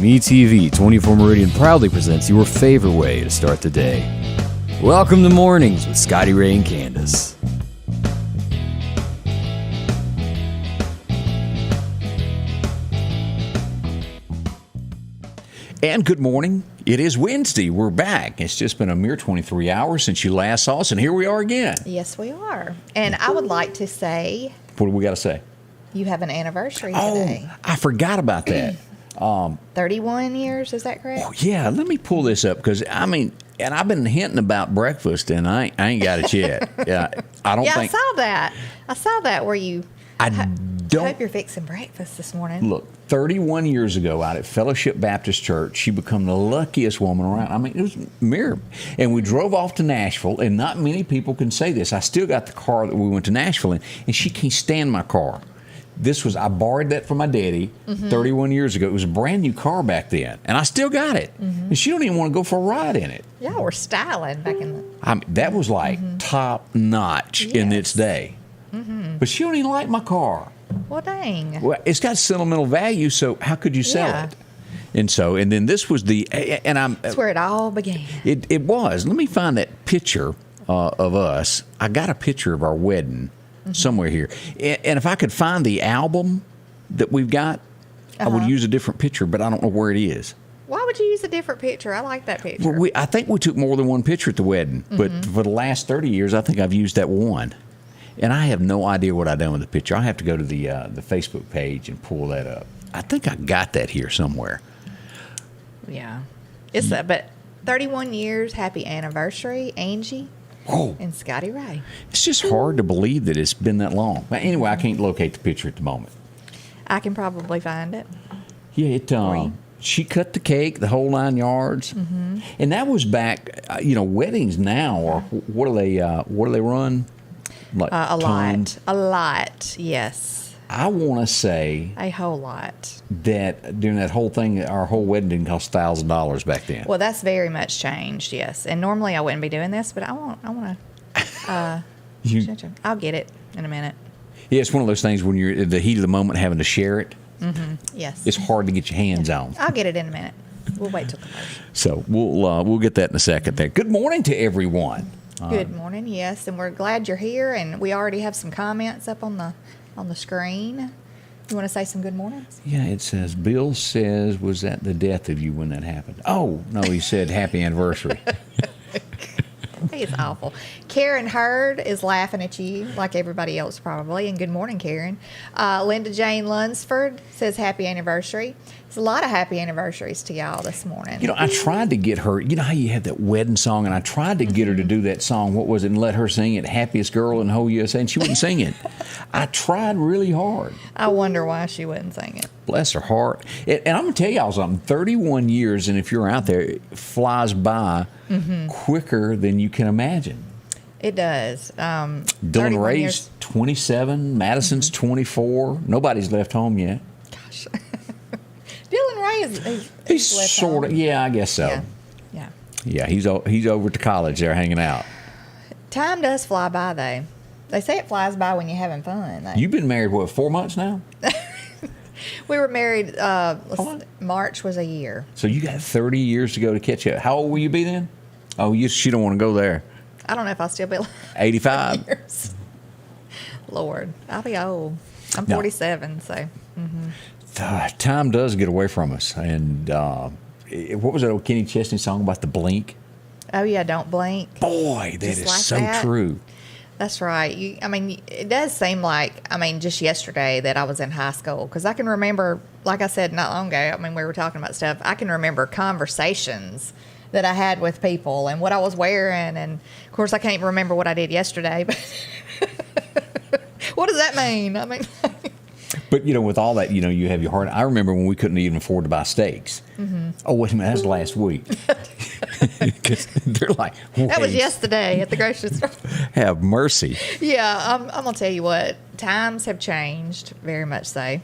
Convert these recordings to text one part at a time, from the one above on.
MeTV 24 Meridian proudly presents your favorite way to start the day. Welcome to Mornings with Scotty Ray and Candace. And good morning. It is Wednesday. We're back. It's just been a mere 23 hours since you last saw us, and here we are again. Yes, we are. And I would like to say, What do we got to say? you have an anniversary today. I forgot about that. 31 years, is that correct? Yeah, let me pull this up because, and I've been hinting about breakfast, and I ain't got it yet. I don't think. I saw that where you. I don't. Hope you're fixing breakfast this morning. Look, 31 years ago out at Fellowship Baptist Church, she became the luckiest woman around. It was a miracle. And we drove off to Nashville, and not many people can say this. I still got the car that we went to Nashville in, and she can't stand my car. I borrowed that from my daddy 31 years ago. It was a brand new car back then, and I still got it. And she don't even want to go for a ride in it. Y'all were styling back in the... that was like top notch in its day. But she don't even like my car. Well, dang. Well, it's got sentimental value, so how could you sell it? And then this was That's where it all began. It was. Let me find that picture of us. I got a picture of our wedding somewhere here. And if I could find the album that we've got, I would use a different picture, but I don't know where it is. Why would you use a different picture? I like that picture. Well, I think we took more than one picture at the wedding, but for the last 30 years, I think I've used that one. And I have no idea what I've done with the picture. I have to go to the Facebook page and pull that up. I think I got that here somewhere. Yeah. But 31 years, happy anniversary, Angie and Scotty Ray. It's just hard to believe that it's been that long. But anyway, I can't locate the picture at the moment. I can probably find it. Yeah, she cut the cake, the whole 9 yards. And that was back, weddings now, are, what do they run? Like a lot, yes. I want to say a whole lot. That during that whole thing, our whole wedding didn't cost $1,000 back then. Well, that's very much changed, yes. And normally I wouldn't be doing this, but I want to. I'll get it in a minute. Yeah, it's one of those things when you're in the heat of the moment having to share it. Yes. It's hard to get your hands on. I'll get it in a minute. We'll wait till commercial. So we'll get that in a second there. Good morning to everyone. Good morning, yes, and we're glad you're here, and we already have some comments up on the screen. You want to say some good mornings? Yeah, it says, Bill says, was that the death of you when that happened? Oh, no, he said happy anniversary. It's awful. Karen Hurd is laughing at you like everybody else probably, and good morning, Karen. Linda Jane Lunsford says happy anniversary. It's a lot of happy anniversaries to y'all this morning. I tried to get her, how you have that wedding song, and I tried to get her to do that song, what was it, and let her sing it, Happiest Girl in the Whole USA, and she wouldn't sing it. I tried really hard. I wonder why she wouldn't sing it. Bless her heart. And I'm going to tell y'all something, 31 years, and if you're out there, it flies by quicker than you can imagine. It does. Dylan Ray's 27, Madison's 24. Nobody's left home yet. Gosh. Dylan Ray he's left sort of, home. I guess so. Yeah, he's over at the college there hanging out. Time does fly by, though. They say it flies by when you're having fun. You've been married, 4 months now? We were married, March was a year. So you got 30 years to go to catch up. How old will you be then? Oh, she don't want to go there. I don't know if I'll still be 85? years. Lord, I'll be old. I'm 47, so. Time does get away from us. And what was that old Kenny Chesney song about the blink? Oh, yeah, don't blink. Boy, that is like so that. true. That's right. It does seem like, just yesterday that I was in high school. Because I can remember, like I said not long ago, we were talking about stuff. I can remember conversations that I had with people and what I was wearing. And, of course, I can't remember what I did yesterday. But what does that mean? But, with all that, you have your heart. I remember when we couldn't even afford to buy steaks. Oh, wait a minute, that was last week. Because they're like, wait. That was yesterday at the grocery store. Have mercy. Yeah, I'm going to tell you what. Times have changed, very much so.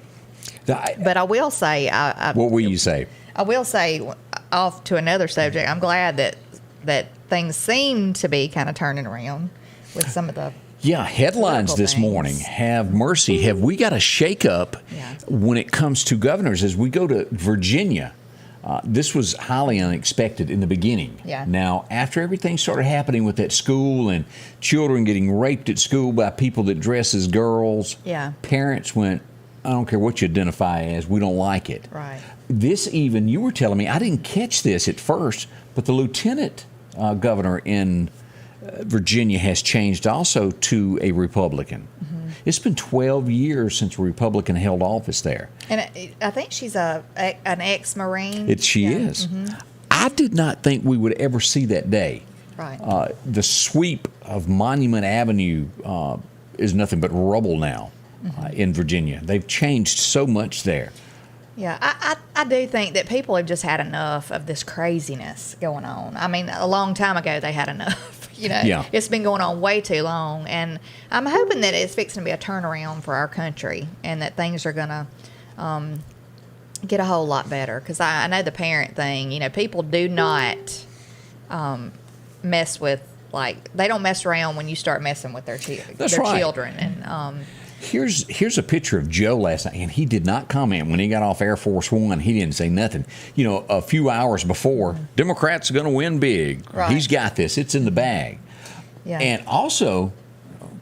But I will say... what will you say? I will say, off to another subject, I'm glad that things seem to be kind of turning around with some of the... Yeah, headlines this things. morning. Have mercy. Have we got a shakeup when it comes to governors as we go to Virginia? This was highly unexpected in the beginning. Yeah. Now, after everything started happening with that school and children getting raped at school by people that dress as girls, Yeah. parents went, I don't care what you identify as, we don't like it. Right. This even, you were telling me, I didn't catch this at first, but the lieutenant governor in Virginia has changed also to a Republican. It's been 12 years since a Republican held office there. And I think she's an ex-Marine. She is. I did not think we would ever see that day. Right. The sweep of Monument Avenue is nothing but rubble now in Virginia. They've changed so much there. Yeah, I do think that people have just had enough of this craziness going on. I mean, a long time ago they had enough. Yeah. It's been going on way too long, and I'm hoping that it's fixing to be a turnaround for our country, and that things are going to get a whole lot better. Because I know the parent thing. People do not mess with, like, they don't mess around when you start messing with their children. And Here's a picture of Joe last night, and he did not comment when he got off Air Force One. He didn't say nothing. A few hours before, Democrats are going to win big. Right. He's got this. It's in the bag. Yeah. And also,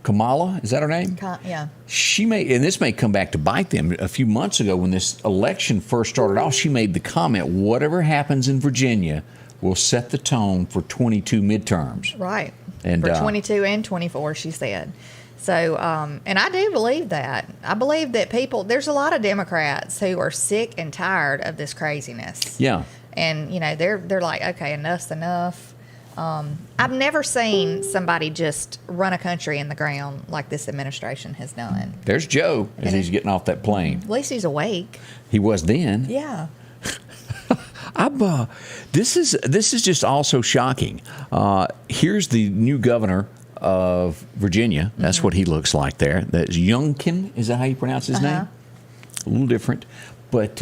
Kamala, is that her name? Yeah. She made, and this may come back to bite them, a few months ago when this election first started off, she made the comment, whatever happens in Virginia will set the tone for 22 midterms. Right. And, for 22 and 24, she said. So, and I do believe that. I believe that there's a lot of Democrats who are sick and tired of this craziness. Yeah. And, they're like, okay, enough's enough. I've never seen somebody just run a country in the ground like this administration has done. There's Joe as he's getting off that plane. At least he's awake. He was then. Yeah. This is just also shocking. Here's the new governor of Virginia. That's what he looks like there. That's Youngkin. Is that how you pronounce his name? A little different. But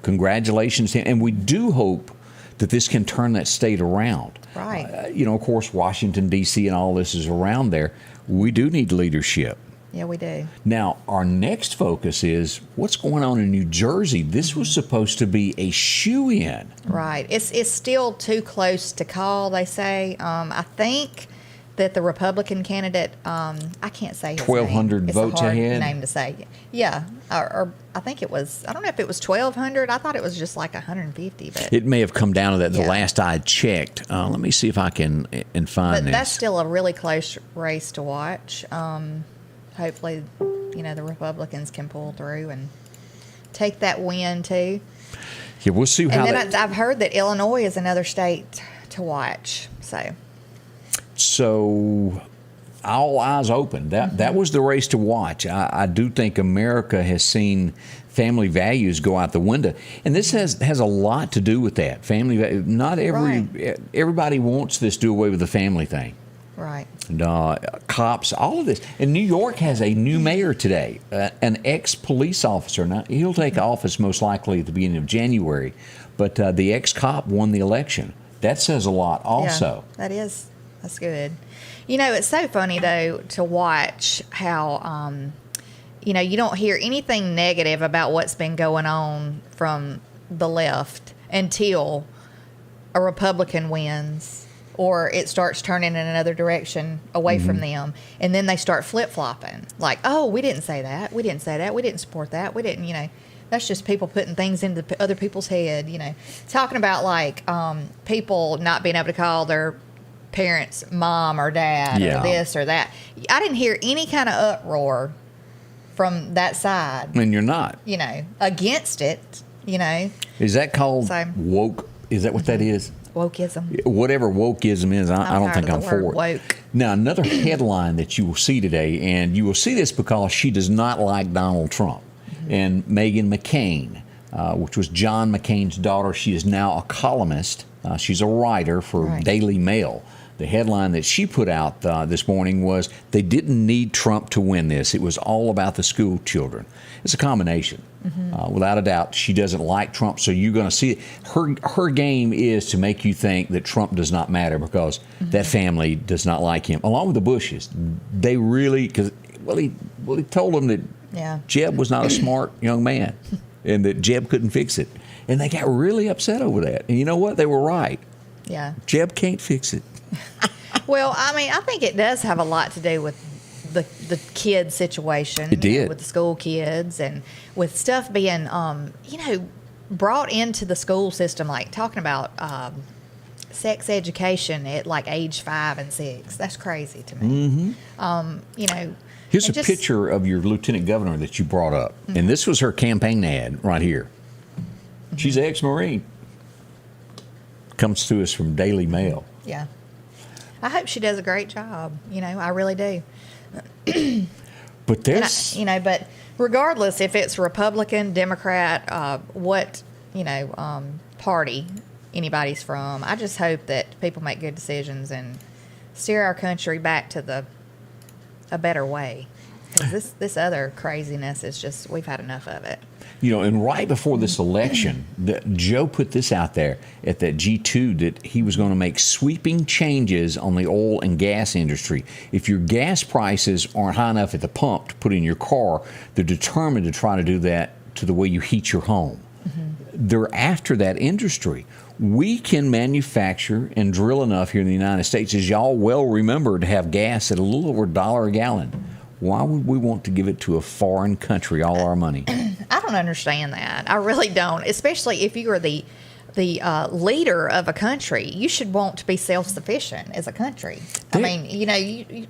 congratulations to him. And we do hope that this can turn that state around. Right. Of course, Washington, D.C. and all this is around there. We do need leadership. Yeah, we do. Now, our next focus is what's going on in New Jersey. This was supposed to be a shoo-in. Right. It's still too close to call, they say. I think that the Republican candidate, I can't say his 1,200 name. votes it's a hard ahead? name to say. Yeah. Or I think it was, I don't know if it was 1,200. I thought it was just like 150. But It may have come down to that the Yeah. last I checked. Let me see if I can find but this. that's still a really close race to watch. Hopefully, the Republicans can pull through and take that win too. Yeah, we'll see how And then I've heard that Illinois is another state to watch. So all eyes open. That was the race to watch. I do think America has seen family values go out the window, and this has a lot to do with that family value. Not everybody wants this do away with the family thing. Right. And, cops, all of this. And New York has a new mayor today, an ex-police officer. Now, he'll take office most likely at the beginning of January, but the ex-cop won the election. That says a lot also. Yeah, that's good. It's so funny, though, to watch how, you don't hear anything negative about what's been going on from the left until a Republican wins or it starts turning in another direction away from them. And then they start flip-flopping. Like, oh, we didn't say that. We didn't say that. We didn't support that. We didn't, That's just people putting things into other people's head, Talking about, like, people not being able to call their parents mom or dad or this or that. I didn't hear any kind of uproar from that side. And you're not. Against it, Is that called woke? Is that what that is? Wokeism. Whatever wokeism is, I don't think I'm for it. Woke. Now, another headline that you will see today, and you will see this because she does not like Donald Trump, and Meghan McCain, which was John McCain's daughter. She is now a columnist. She's a writer for Daily Mail. The headline that she put out this morning was, they didn't need Trump to win this. It was all about the school children. It's a combination. Without a doubt, she doesn't like Trump, so you're going to see it. Her game is to make you think that Trump does not matter because that family does not like him, along with the Bushes. They really, he told them that Jeb was not a smart young man and that Jeb couldn't fix it. And they got really upset over that. And you know what? They were right. Yeah. Jeb can't fix it. Well, I mean, I think it does have a lot to do with the kid situation. It did. With the school kids and with stuff being, brought into the school system, like talking about sex education at like age 5 and 6. That's crazy to me. Mm-hmm. Here's a picture of your lieutenant governor that you brought up. Mm-hmm. And this was her campaign ad right here. Mm-hmm. She's an ex-Marine. Comes to us from Daily Mail. Yeah. I hope she does a great job. I really do. But there's... but regardless if it's Republican, Democrat, what, party anybody's from, I just hope that people make good decisions and steer our country back to a better way. Because this other craziness is just, we've had enough of it. And right before this election, Joe put this out there at that G2 that he was going to make sweeping changes on the oil and gas industry. If your gas prices aren't high enough at the pump to put in your car, they're determined to try to do that to the way you heat your home. Mm-hmm. They're after that industry. We can manufacture and drill enough here in the United States, as y'all well remember, to have gas at a little over $1 a gallon. Why would we want to give it to a foreign country, all our money? I don't understand that. I really don't. Especially if you are the leader of a country, you should want to be self-sufficient as a country. You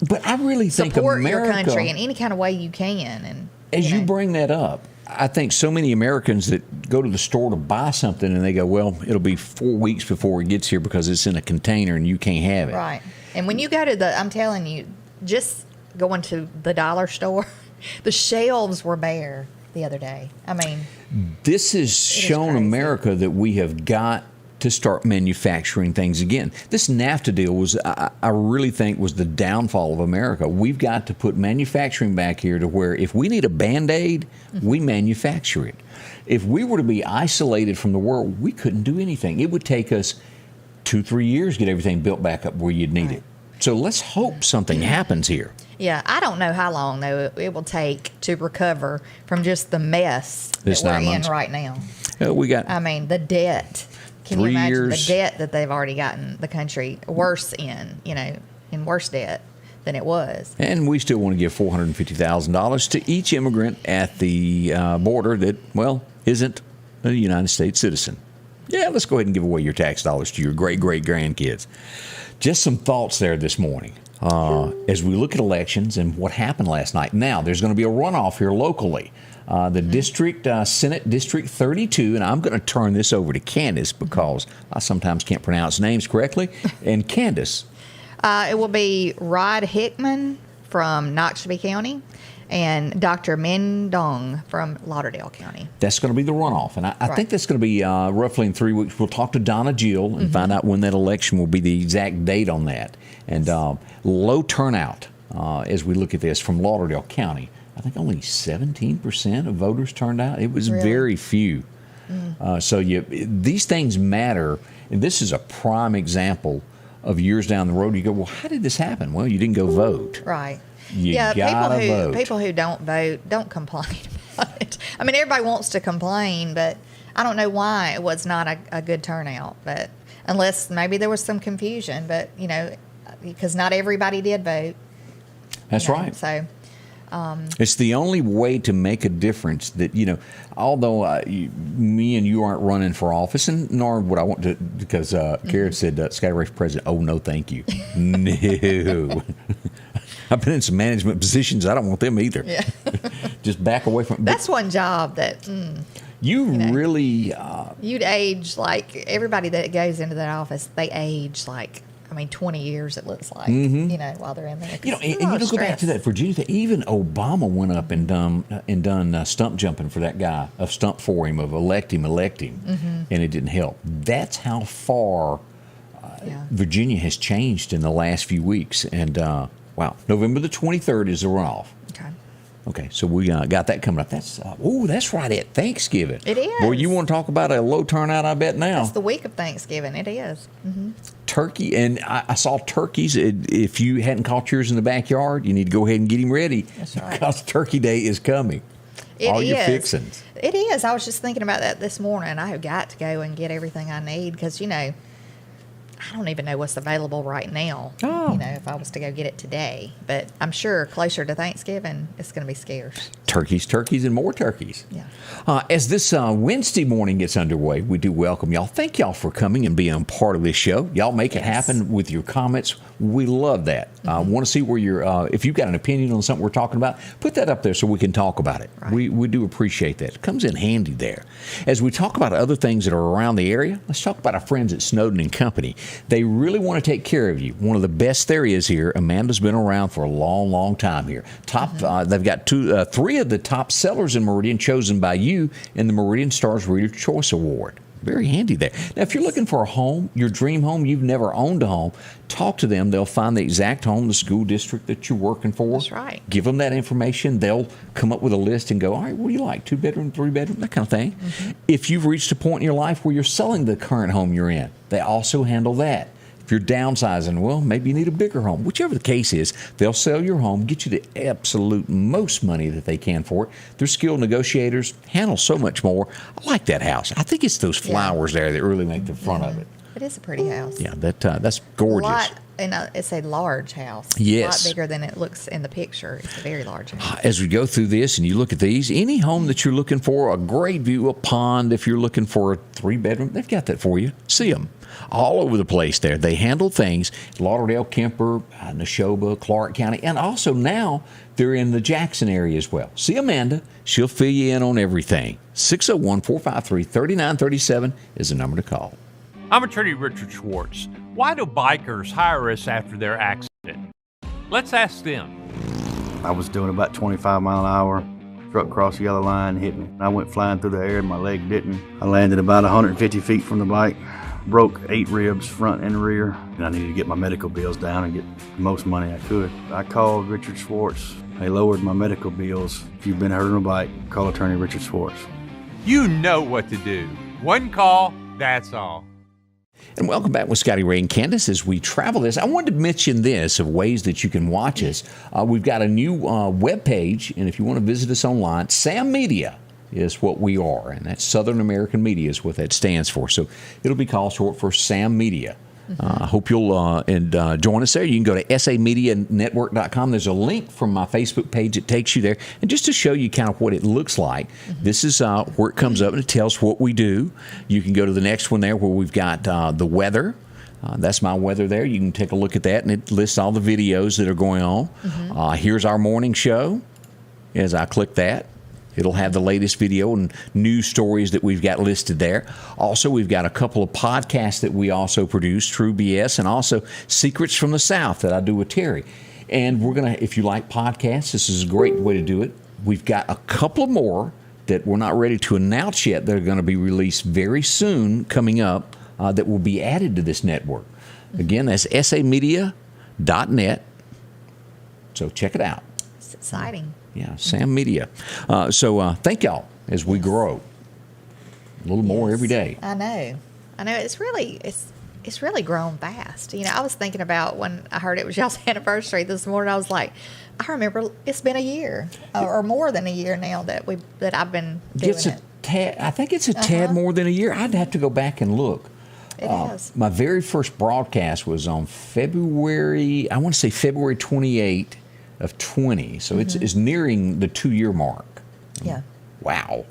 but I really think support America, your country in any kind of way you can. And as you bring that up, I think so many Americans that go to the store to buy something and they go, well, it'll be 4 weeks before it gets here because it's in a container and you can't have it. Right. And when you go to I'm telling you, just going to the dollar store, the shelves were bare the other day. I mean, this has shown America that we have got to start manufacturing things again. This NAFTA deal was, I really think, was the downfall of America. We've got to put manufacturing back here to where if we need a Band-Aid, we manufacture it. If we were to be isolated from the world, we couldn't do anything. It would take us 2-3 years to get everything built back up where you'd need it. So let's hope something happens here. Yeah, I don't know how long, though, it will take to recover from just the mess that we're in right now. The debt. Can you imagine the debt that they've already gotten the country worse in worse debt than it was? And we still want to give $450,000 to each immigrant at the border that, isn't a United States citizen. Yeah, let's go ahead and give away your tax dollars to your great-great-grandkids. Just some thoughts there this morning. As we look at elections and what happened last night. Now, there's going to be a runoff here locally. The district, Senate District 32, and I'm going to turn this over to Candace because I sometimes can't pronounce names correctly. And Candace. It will be Rod Hickman from Noxubee County and Dr. Min Dong from Lauderdale County. That's going to be the runoff. And I think that's going to be roughly in 3 weeks. We'll talk to Donna Jill and find out when that election will be, the exact date on that. And low turnout as we look at this from Lauderdale County. I think only 17% of voters turned out. It was very few. So these things matter. And this is a prime example of years down the road. You go, well, how did this happen? Well, you didn't go vote. Right. You gotta vote. People who don't vote don't complain about it. I mean, everybody wants to complain, but I don't know why it was not a good turnout. But unless maybe there was some confusion, but because not everybody did vote. That's right. So. It's the only way to make a difference that, although me and you aren't running for office, and nor would I want to, because Karen said, Scotty Ray for president, oh, no, thank you. No. I've been in some management positions. I don't want them either. Yeah. Just back away from it. That's one job that... really... you'd age like everybody that goes into that office, they age like... 20 years it looks like, while they're in there. And you go back to that Virginia thing. Even Obama went up and done stump jumping for that guy, of stump for him, of elect him, and it didn't help. That's how far Virginia has changed in the last few weeks. And, November the 23rd is the runoff. Okay, so we got that coming up. That's right at Thanksgiving. It is. Well, you want to talk about a low turnout, I bet now. It's the week of Thanksgiving. It is. Mm-hmm. Turkey, and I saw turkeys. If you hadn't caught yours in the backyard, you need to go ahead and get him ready. That's right. Because Turkey Day is coming. all your is. fixings. It is. I was just thinking about that this morning. I have got to go and get everything I need because, I don't even know what's available right now. Oh. If I was to go get it today. But I'm sure closer to Thanksgiving, it's going to be scarce. Turkeys, and more turkeys. Yeah. As this Wednesday morning gets underway, we do welcome y'all. Thank y'all for coming and being a part of this show. Y'all make it happen with your comments. We love that. I want to see where you're, if you've got an opinion on something we're talking about, put that up there so we can talk about it. Right. We do appreciate that. It comes in handy there. As we talk about other things that are around the area, let's talk about our friends at Snowden and Company. They really want to take care of you. One of the best there is here. Amanda's been around for a long, long time here. They've got three of the top sellers in Meridian chosen by you in the Meridian Stars Reader Choice Award. Very handy there. Now, if you're looking for a home, your dream home, you've never owned a home, talk to them. They'll find the exact home, the school district that you're working for. That's right. Give them that information. They'll come up with a list and go, all right, what do you like? 2-bedroom, 3-bedroom, that kind of thing. If you've reached a point in your life where you're selling the current home you're in, they also handle that. If you're downsizing, well, maybe you need a bigger home. Whichever the case is, they'll sell your home, get you the absolute most money that they can for it. They're skilled negotiators, handle so much more. I like that house. I think it's those flowers there that really make the front of it. It is a pretty house. Yeah, that's gorgeous. It's a large house. Yes. A lot bigger than it looks in the picture. It's a very large house. As we go through this and you look at these, any home that you're looking for, a great view, a pond, if you're looking for a 3-bedroom, they've got that for you. See them all over the place there. They handle things. Lauderdale, Kemper, Neshoba, Clark County, and also now they're in the Jackson area as well. See Amanda. She'll fill you in on everything. 601-453-3937 is the number to call. I'm attorney Richard Schwartz. Why do bikers hire us after their accident? Let's ask them. I was doing about 25 mile an hour. Truck crossed the yellow line, hit me. I went flying through the air and my leg didn't. I landed about 150 feet from the bike, broke 8 ribs front and rear, and I needed to get my medical bills down and get the most money I could. I called Richard Schwartz. They lowered my medical bills. If you've been hurt on a bike, call attorney Richard Schwartz. You know what to do. One call, that's all. And welcome back with Scotty Ray and Candace as we travel this. I wanted to mention this of ways that you can watch us. We've got a new web page, and if you want to visit us online, Sam Media is what we are, and that's Southern American Media is what that stands for. So it'll be called short for Sam Media. I hope you'll join us there. You can go to samedianetwork.com. There's a link from my Facebook page that takes you there. And just to show you kind of what it looks like, this is where it comes up and it tells what we do. You can go to the next one there where we've got the weather. That's my weather there. You can take a look at that, and it lists all the videos that are going on. Here's our morning show. As I click that, it'll have the latest video and news stories that we've got listed there. Also, we've got a couple of podcasts that we also produce, True BS, and also Secrets from the South that I do with Terry. And we're going to, if you like podcasts, this is a great way to do it. We've got a couple more that we're not ready to announce yet. They're going to be released very soon coming up that will be added to this network. Again, that's samedia.net. So check it out. It's exciting. Yeah, Sam Media. So thank y'all as we grow a little more every day. I know. It's really grown fast. I was thinking about when I heard it was y'all's anniversary this morning. I was like, I remember it's been a year or more than a year now that I've been doing it. I think it's a tad more than a year. I'd have to go back and look. It is. My very first broadcast was on February 28th. Of 20, so it's nearing the 2-year mark. Yeah. Wow.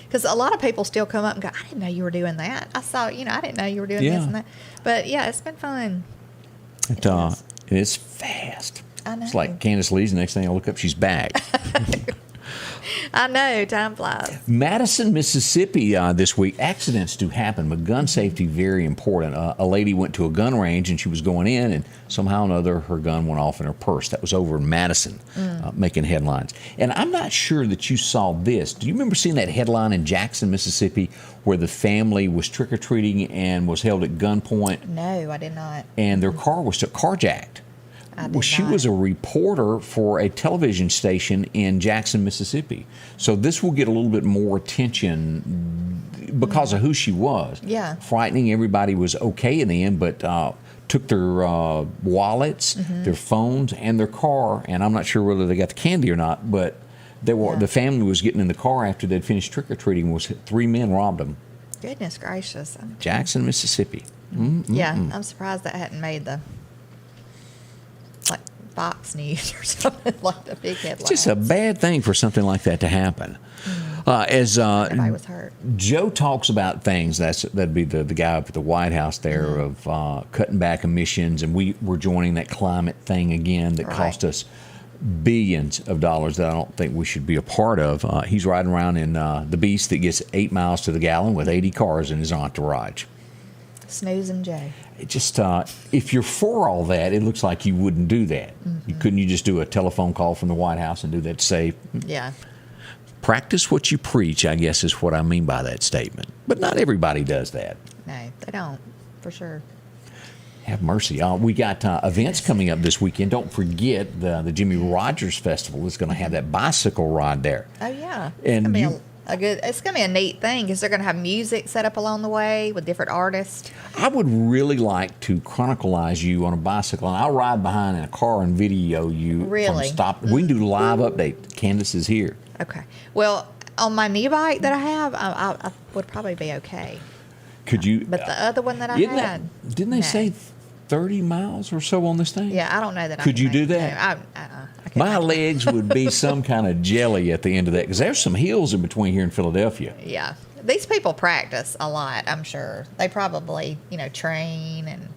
Because a lot of people still come up and go, I didn't know you were doing that. I saw, I didn't know you were doing this and that. But yeah, it's been fun. It's fast. I know. It's like Candace leaves, the next thing I look up, she's back. I know, time flies. Madison, Mississippi this week. Accidents do happen, but gun safety very important. A lady went to a gun range and she was going in, and somehow or another her gun went off in her purse. That was over in Madison, making headlines. And I'm not sure that you saw this. Do you remember seeing that headline in Jackson, Mississippi, where the family was trick-or-treating and was held at gunpoint? No, I did not. And their car was carjacked. Well, she was a reporter for a television station in Jackson, Mississippi. So this will get a little bit more attention because of who she was. Yeah. Frightening. Everybody was okay in the end, but took their wallets, their phones, and their car. And I'm not sure whether they got the candy or not, but The family was getting in the car after they'd finished trick or treating. Was 3 men robbed them. Goodness gracious. Jackson, Mississippi. Yeah, I'm surprised that hadn't made the Fox News or something like the big headlines. It's just a bad thing for something like that to happen. Nobody was hurt. Joe talks about things, that'd be the guy up at the White House there of cutting back emissions, and we're joining that climate thing again that cost us billions of dollars that I don't think we should be a part of. He's riding around in the Beast that gets 8 miles to the gallon with 80 cars in his entourage. Snoozing Jay. It just, if you're for all that, it looks like you wouldn't do that. Couldn't you just do a telephone call from the White House and do that to say, practice what you preach, I guess is what I mean by that statement. But not everybody does that. No, they don't, for sure. Have mercy. We got events coming up this weekend. Don't forget the Jimmy Rogers Festival is going to have that bicycle ride there. Oh, yeah. And it's going to be a neat thing because they're going to have music set up along the way with different artists. I would really like to chronicleize you on a bicycle, and I'll ride behind in a car and video you from stop. We can do live update. Candace is here. Okay. Well, on my knee bike that I have, I would probably be okay. Could you? But the other one that I had. Didn't they say 30 miles or so on this thing? Yeah, I don't know that. Could you do that? No, my legs would be some kind of jelly at the end of that because there's some hills in between here in Philadelphia. Yeah. These people practice a lot, I'm sure. They probably, train and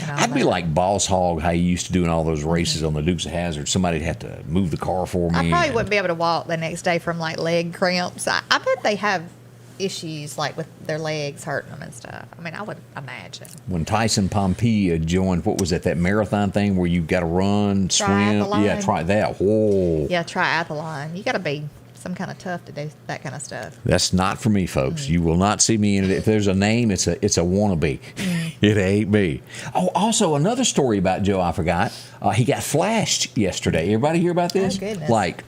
I'd be like Boss Hog, how you used to do in all those races on the Dukes of Hazzard. Somebody'd have to move the car for me. I probably wouldn't be able to walk the next day from leg cramps. I bet they have issues with their legs hurting them and stuff. I mean, I would imagine. When Tyson Pompey joined, what was that marathon thing where you got to run, swim? Triathlon. Yeah, try that. Whoa. Yeah, triathlon. You got to be some kind of tough to do that kind of stuff. That's not for me, folks. You will not see me in it. If there's a name, it's a wannabe. It ain't me. Oh, also another story about Joe I forgot. He got flashed yesterday. Everybody hear about this? Oh, goodness.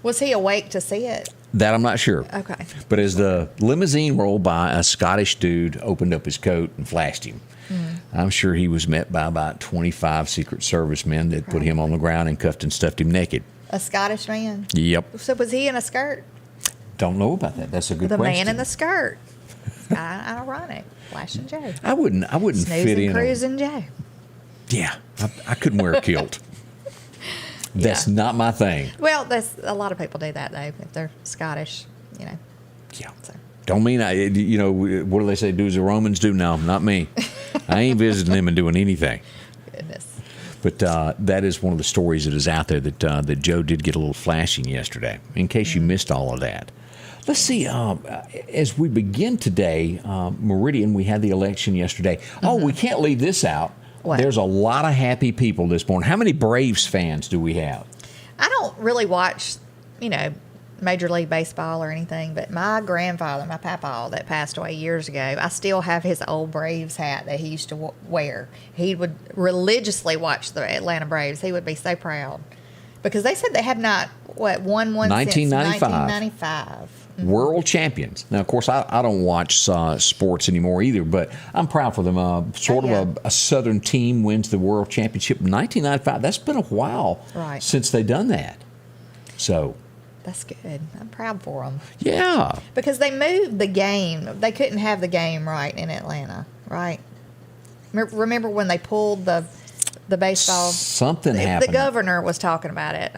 Was he awake to see it? That I'm not sure. Okay. But as the limousine rolled by, a Scottish dude opened up his coat and flashed him. I'm sure he was met by about 25 Secret Service men that put him on the ground and cuffed and stuffed him naked. A Scottish man? Yep. So was he in a skirt? Don't know about that. That's a good question. The question. man in the skirt. Ironic. Flashing Joe. I wouldn't fit in. Cruising Joe. Yeah. I couldn't wear a kilt. That's not my thing. Well, a lot of people do that, though, if they're Scottish, Yeah. So. Don't mean what do they say, do as the Romans do? No, not me. I ain't visiting them and doing anything. Goodness. But that is one of the stories that is out there that Joe did get a little flashing yesterday, in case you missed all of that. Let's see, as we begin today, Meridian, we had the election yesterday. Oh, we can't leave this out. What? There's a lot of happy people this morning. How many Braves fans do we have? I don't really watch, Major League Baseball or anything, but my grandfather, my papa, that passed away years ago, I still have his old Braves hat that he used to wear. He would religiously watch the Atlanta Braves. He would be so proud. Because they said they have not, won one 1995. since 1995. World champions. Now, of course, I don't watch sports anymore either, but I'm proud for them. A Southern team wins the World Championship in 1995. That's been a while since they've done that. So that's good. I'm proud for them. Yeah. Because they moved the game. They couldn't have the game right in Atlanta, right? Remember when they pulled the baseball? Something happened. The governor was talking about it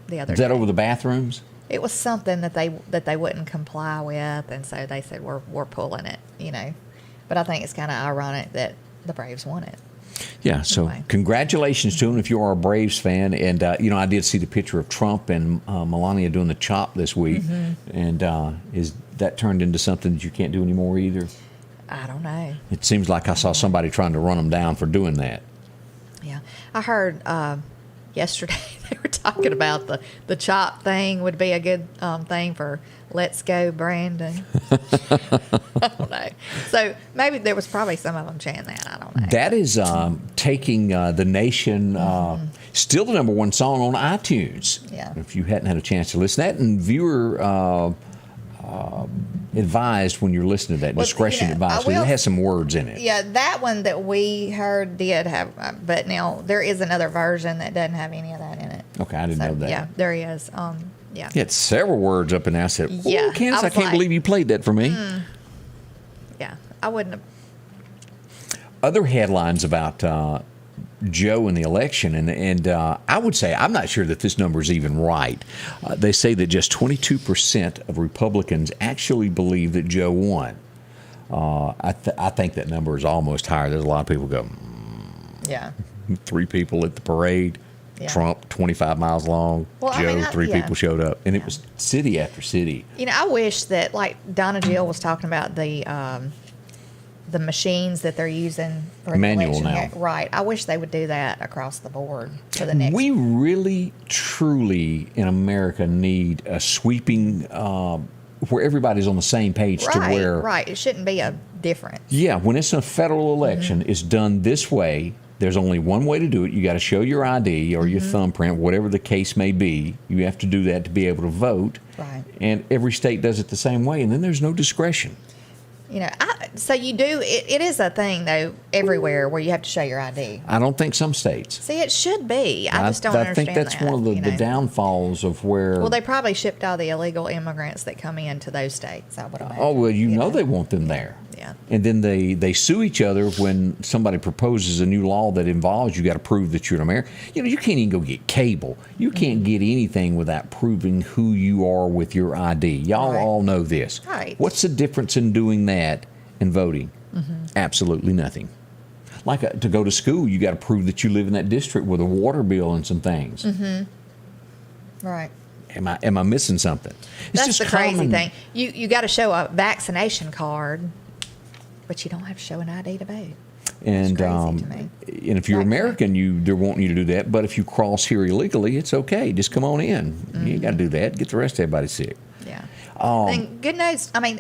the other day. Is that over the bathrooms? It was something that they wouldn't comply with, and so they said we're pulling it, But I think it's kind of ironic that the Braves won it. Yeah, so congratulations to them if you are a Braves fan. And, I did see the picture of Trump and Melania doing the chop this week. And is that turned into something that you can't do anymore either? I don't know. It seems like I saw somebody trying to run them down for doing that. Yeah. I heard yesterday they were talking about the chop thing would be a good thing for Let's Go Brandon. I don't know. So maybe there was probably some of them chanting that. I don't know. That is taking the nation, still the number one song on iTunes. Yeah. If you hadn't had a chance to listen to that, and viewer advised when you're listening to that, discretion advised, because it has some words in it. Yeah, that one that we heard did have, but now there is another version that doesn't have any of that in it. Okay, I didn't know that. Yeah, there is. Yeah. He had several words up, and I said, Yeah, "Oh, Candace, I I was can't like, believe you played that for me." Yeah, I wouldn't have. Other headlines about Joe in the election, and I would say I'm not sure that this number is even right. They say that just 22% of Republicans actually believe that Joe won. I think that number is almost higher. There's a lot of people go, Yeah. 3 people at the parade. Yeah. Trump, 25 miles long. Well, I Joe, mean, 3 yeah. people showed up. And it was city after city. You know, I wish that, like Donna Jill was talking about the machines that they're using for Manual the election. now. Yeah, right. I wish they would do that across the board for the next. We really, truly, in America, need a sweeping, where everybody's on the same page to where. Right. It shouldn't be a difference. Yeah, when it's a federal election, it's done this way. There's only one way to do it. You got to show your ID or your thumbprint, whatever the case may be. You have to do that to be able to vote. Right. And every state does it the same way, and then there's no discretion. You know, so you do. It is a thing though everywhere where you have to show your ID. I don't think some states. See, it should be. I just don't understand I think that's that, one of the, you the know. downfalls of where. Well, they probably shipped all the illegal immigrants that come into those states. I would imagine. Oh, well, you know know. they want them there. Yeah. And then they sue each other when somebody proposes a new law that involves you got to prove that you're an American. You know, you can't even go get cable. You can't get anything without proving who you are with your ID. Y'all Right. all know this. Right. What's the difference in doing that and voting? Absolutely nothing. Like to go to school, you got to prove that you live in that district with a water bill and some things. Right. Am I missing something? It's That's just the crazy common- thing. You got to show a vaccination card, but you don't have to show an ID to vote. And crazy to me. and if you're Right. American, they're wanting you to do that. But if you cross here illegally, it's okay. Just come on in. You ain't got to do that. Get the rest of everybody sick. Yeah. And good news. I mean,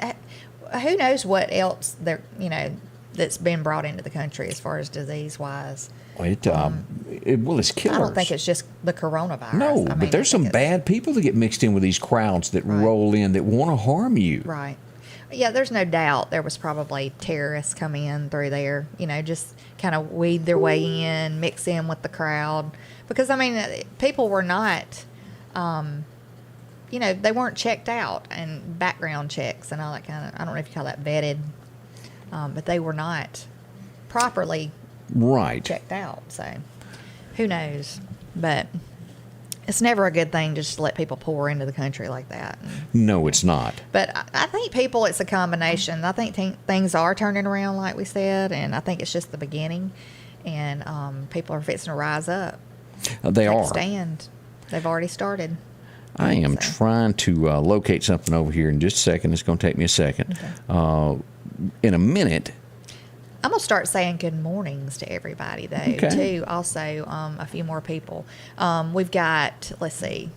who knows what else that's been brought into the country as far as disease wise. It's killers. I don't think it's just the coronavirus. No, I mean, but there's I some think it's- bad people that get mixed in with these crowds that Right. roll in that want to harm you. Right. Yeah, there's no doubt there was probably terrorists coming in through there, just kind of weed their way in, mix in with the crowd. Because, I mean, people were not, they weren't checked out and background checks and all that kind of, I don't know if you call that vetted, but they were not properly Right. checked out. So, who knows? But it's never a good thing just to let people pour into the country like that. No, it's not. But I think it's a combination. I think things are turning around, like we said, and I think it's just the beginning. And people are fixing to rise up. They Take a are. stand. They've already started. I am So. trying to locate something over here in just a second. It's going to take me a second. In a minute. I'm going to start saying good mornings to everybody, though, Okay. too. Also, a few more people. We've got, let's see.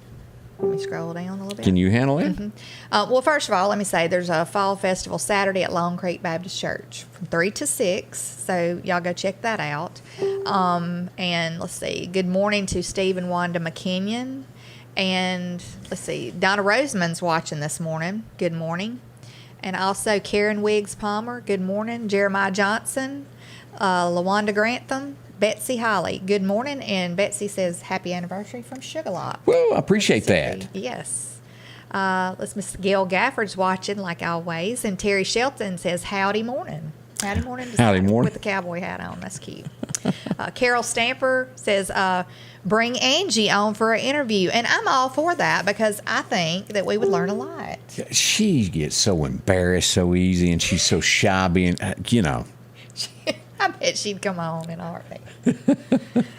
Let me scroll down a little bit. Can you handle it? Well, first of all, let me say there's a fall festival Saturday at Long Creek Baptist Church from 3 to 6. So y'all go check that out. And let's see. Good morning to Steve and Wanda McKinnon. And let's see. Donna Roseman's watching this morning. Good morning. And also Karen Wiggs Palmer. Good morning. Jeremiah Johnson. LaWanda Grantham. Betsy Holly. Good morning. And Betsy says happy anniversary from Sugarlock. Well, I appreciate that. Mississippi. Yes. Miss Gail Gafford's watching like always, and Terry Shelton says howdy morning. Howdy morning. to Howdy Scott morning. with the cowboy hat on. That's cute. Carol Stamper says bring Angie on for an interview, and I'm all for that because I think that we would learn a lot. She gets so embarrassed so easy, and she's so shy being, I bet she'd come on in a heartbeat.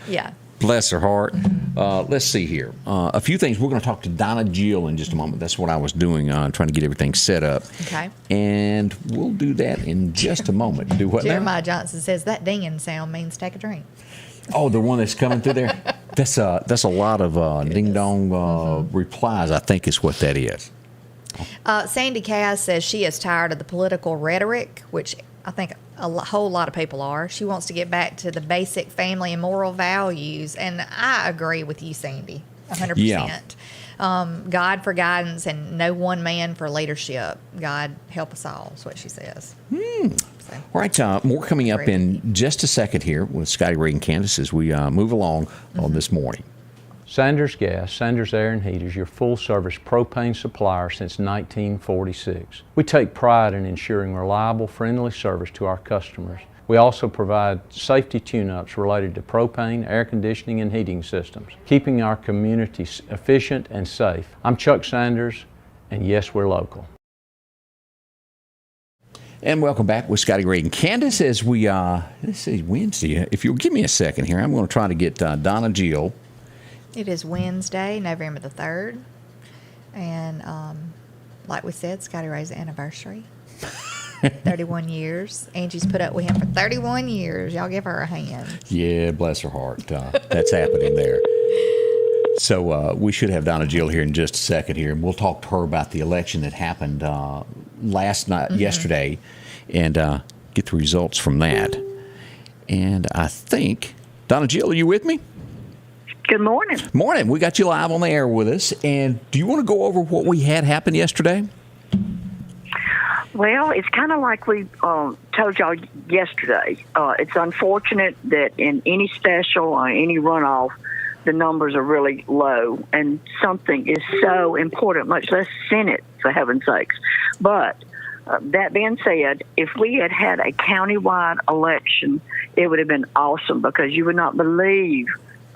Yeah. Bless her heart. Let's see here. A few things. We're going to talk to Donna Jill in just a moment. That's what I was doing, trying to get everything set up. Okay. And we'll do that in just a moment. Do what now? Jeremiah Johnson says that dinging sound means take a drink. Oh, the one that's coming through there? That's a lot of ding-dong replies, I think is what that is. Sandy Cass says she is tired of the political rhetoric, which I think whole lot of people are. She wants to get back to the basic family and moral values, and I agree with you, Sandy, 100%. Yeah. God for guidance and no one man for leadership. God help us all is what she says. So, All right, more coming up Great. in just a second here with Scotty Ray and Candace as we move along on this morning. Sanders Gas, Sanders Air and Heat is your full-service propane supplier since 1946. We take pride in ensuring reliable, friendly service to our customers. We also provide safety tune-ups related to propane, air conditioning, and heating systems, keeping our communities efficient and safe. I'm Chuck Sanders, and yes, we're local. And welcome back with Scotty Ray and Candace as we, this is Wednesday. If you'll give me a second here, I'm going to try to get Donna Jill. It is Wednesday, November the 3rd. And like we said, Scotty Ray's anniversary. 31 years. Angie's put up with him for 31 years. Y'all give her a hand. Yeah, bless her heart. That's happening there. So we should have Donna Jill here in just a second here, and we'll talk to her about the election that happened last night, yesterday, and get the results from that. And I think, Donna Jill, are you with me? Good morning. Morning. We got you live on the air with us. And do you want to go over what we had happen yesterday? Well, it's kind of like we told y'all yesterday. It's unfortunate that in any special or any runoff, the numbers are really low, and something is so important, much less Senate, for heaven's sakes. But that being said, if we had had a countywide election, it would have been awesome, because you would not believe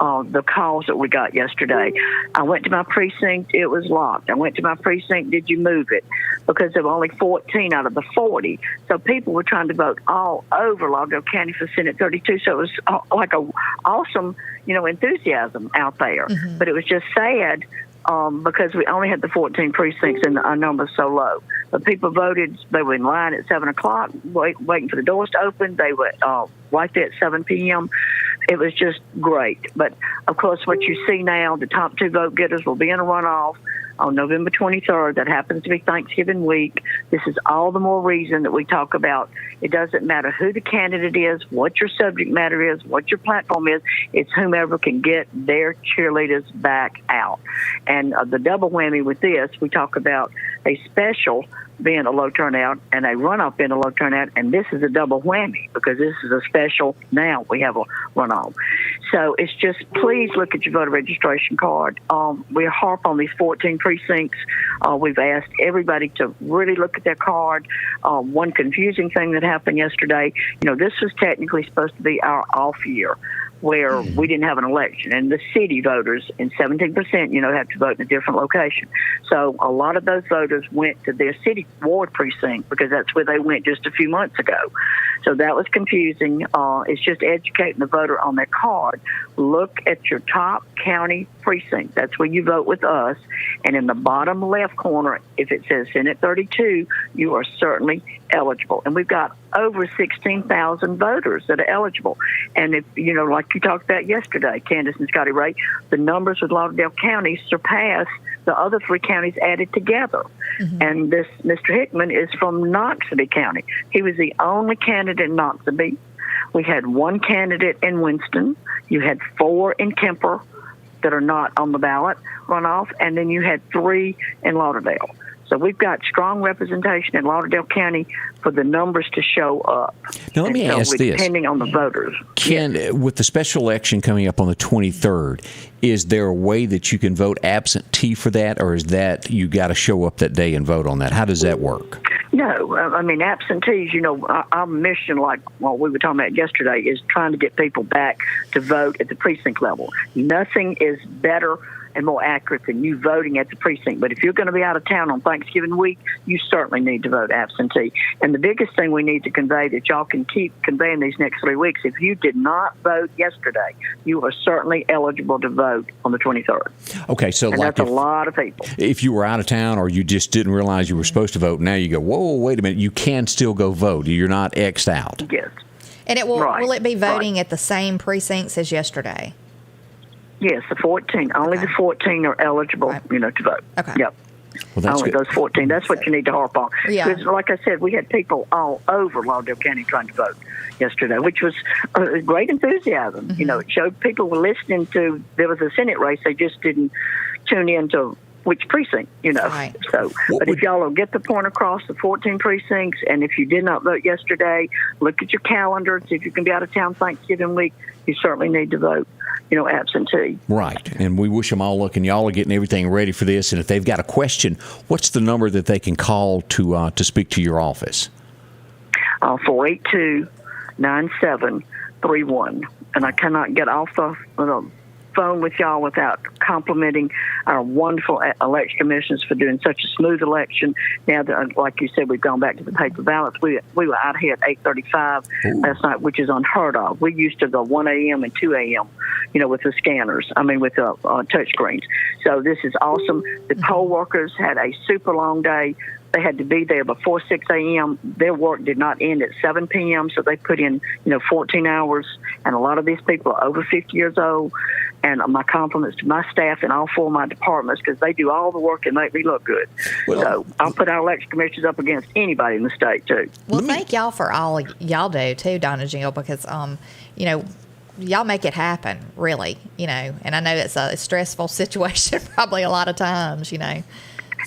the calls that we got yesterday. I went to my precinct, it was locked. I went to my precinct, did you move it? Because there were only 14 out of the 40. So people were trying to vote all over Lauderdale County for Senate 32. So it was like a awesome, enthusiasm out there. Mm-hmm. But it was just sad because we only had the 14 precincts and our number's so low. But people voted, they were in line at 7 o'clock, waiting for the doors to open. They were right there at 7 p.m. It was just great. But, of course, what you see now, the top two vote getters will be in a runoff on November 23rd. That happens to be Thanksgiving week. This is all the more reason that we talk about it doesn't matter who the candidate is, what your subject matter is, what your platform is. It's whomever can get their cheerleaders back out. And the double whammy with this, we talk about a special being a low turnout and a runoff being a low turnout, and this is a double whammy because this is a special. Now we have a runoff. So it's just, please look at your voter registration card. We harp on these 14 precincts. We've asked everybody to really look at their card. One confusing thing that happened yesterday, this was technically supposed to be our off year, where we didn't have an election, and the city voters, and 17%, have to vote in a different location. So a lot of those voters went to their city ward precinct because that's where they went just a few months ago. So that was confusing. It's just educating the voter on their card. Look at your top county precinct. That's where you vote with us. And in the bottom left corner, if it says Senate 32, you are certainly eligible. And we've got over 16,000 voters that are eligible. And if, like you talked about yesterday, Candace and Scotty Ray, the numbers with Lauderdale County surpass the other three counties added together. Mm-hmm. And this Mr. Hickman is from Noxubee County. He was the only candidate in Noxubee. We had one candidate in Winston. You had 4 in Kemper that are not on the ballot runoff, and then you had 3 in Lauderdale. So we've got strong representation in Lauderdale County for the numbers to show up. Now, let me ask this. Depending on the voters. With the special election coming up on the 23rd, is there a way that you can vote absentee for that, or is that you got to show up that day and vote on that? How does that work? No, absentees, our mission, like what we were talking about yesterday, is trying to get people back to vote at the precinct level. Nothing is better and more accurate than you voting at the precinct. But if you're going to be out of town on Thanksgiving week, you certainly need to vote absentee. And the biggest thing we need to convey that y'all can keep conveying these next 3 weeks, if you did not vote yesterday, you are certainly eligible to vote on the 23rd. Okay, so and that's a lot of people. If you were out of town or you just didn't realize you were supposed to vote, now you go, whoa, wait a minute, you can still go vote. You're not X'd out. Yes. And will it be voting at the same precincts as yesterday? Yes, the 14. Only the 14 are eligible, to vote. Okay. Yep. Well, that's only good. Those 14. That's what you need to harp on. Yeah. Because, like I said, we had people all over Lauderdale County trying to vote yesterday, which was great enthusiasm. Mm-hmm. It showed people were listening to, there was a Senate race. They just didn't tune in to which precinct, Right. So, but if y'all will get the point across the 14 precincts, and if you did not vote yesterday, look at your calendar. See if you can be out of town Thanksgiving week. You certainly need to vote, absentee. Right. And we wish them all luck, and y'all are getting everything ready for this. And if they've got a question, what's the number that they can call to speak to your office? 482-9731. And I cannot get off the phone with y'all without complimenting our wonderful election commissioners for doing such a smooth election. Now that, like you said, we've gone back to the paper ballots. We were out here at 8:35 last night, which is unheard of. We used to go 1 a.m. and 2 a.m., with the scanners. With the touch screens. So this is awesome. The poll workers had a super long day. They had to be there before 6 a.m. Their work did not end at 7 p.m., so they put in, 14 hours. And a lot of these people are over 50 years old. And my compliments to my staff in all 4 of my departments, because they do all the work and make me look good. So I'll put our election commissioners up against anybody in the state, too. Well, thank y'all for all y'all do, too, Donna Jill, because, y'all make it happen, really, and I know it's a stressful situation probably a lot of times, So.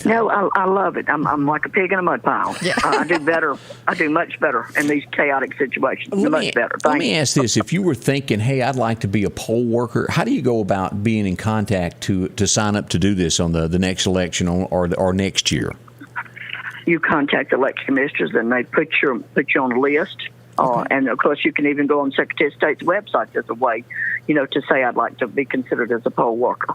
No, I love it. I'm like a pig in a mud pile. Yeah. I do better. I do much better in these chaotic situations. Much better. Let me ask this. If you were thinking, hey, I'd like to be a poll worker, how do you go about being in contact to sign up to do this on the next election or next year? You contact the election commissioners, and they put you on a list. And, of course, you can even go on Secretary of State's website as a way, to say I'd like to be considered as a poll worker,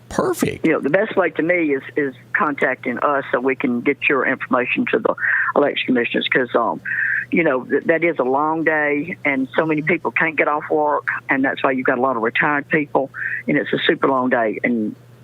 Perfect. The best way to me is contacting us so we can get your information to the election commissioners because, that is a long day and so many people can't get off work, and that's why you've got a lot of retired people, and it's a super long day.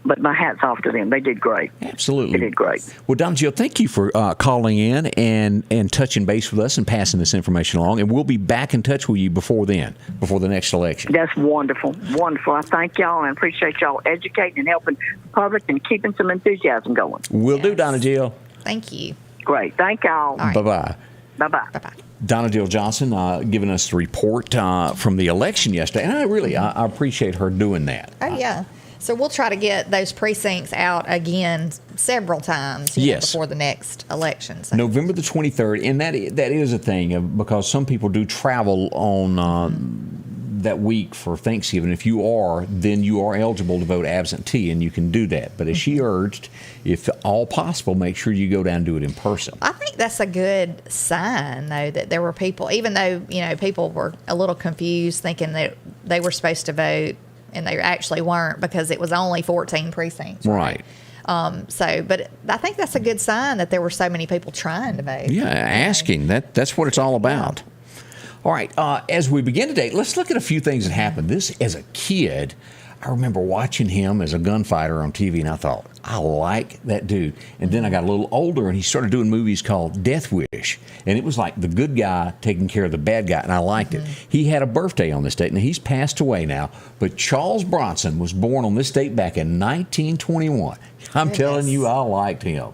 But my hat's off to them. They did great. Absolutely. They did great. Well, Donna Jill, thank you for calling in and touching base with us and passing this information along. And we'll be back in touch with you before the next election. That's wonderful. Wonderful. I thank y'all and appreciate y'all educating and helping the public and keeping some enthusiasm going. Will do, Donna Jill. Thank you. Great. Thank y'all. Right. Bye-bye. Bye-bye. Bye-bye. Donna Jill Johnson giving us the report from the election yesterday. And I appreciate her doing that. Oh, yeah. So we'll try to get those precincts out again several times before the next election. So. November the 23rd, and that is a thing because some people do travel on that week for Thanksgiving. If you are, then you are eligible to vote absentee, and you can do that. But as she urged, if all possible, make sure you go down and do it in person. I think that's a good sign, though, that there were people, even though, people were a little confused thinking that they were supposed to vote, and they actually weren't because it was only 14 precincts. Right. But I think that's a good sign that there were so many people trying to vote. Yeah, asking. That's what it's all about. Yeah. All right. As we begin today, let's look at a few things that happened. This, as a kid, I remember watching him as a gunfighter on TV, and I thought, I like that dude. And then I got a little older, and he started doing movies called Death Wish. And it was like the good guy taking care of the bad guy, and I liked it. He had a birthday on this date. Now, he's passed away now, but Charles Bronson was born on this date back in 1921. I'm telling you, I liked him.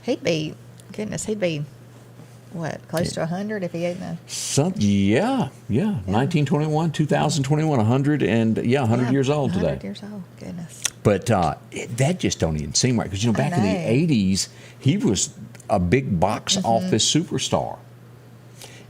He'd be, what, close to 100 if he ate enough? 1921, 2021, 100, and 100 years old today. 100 years old, goodness. But that just don't even seem right because, back in the 80s, he was a big box office superstar.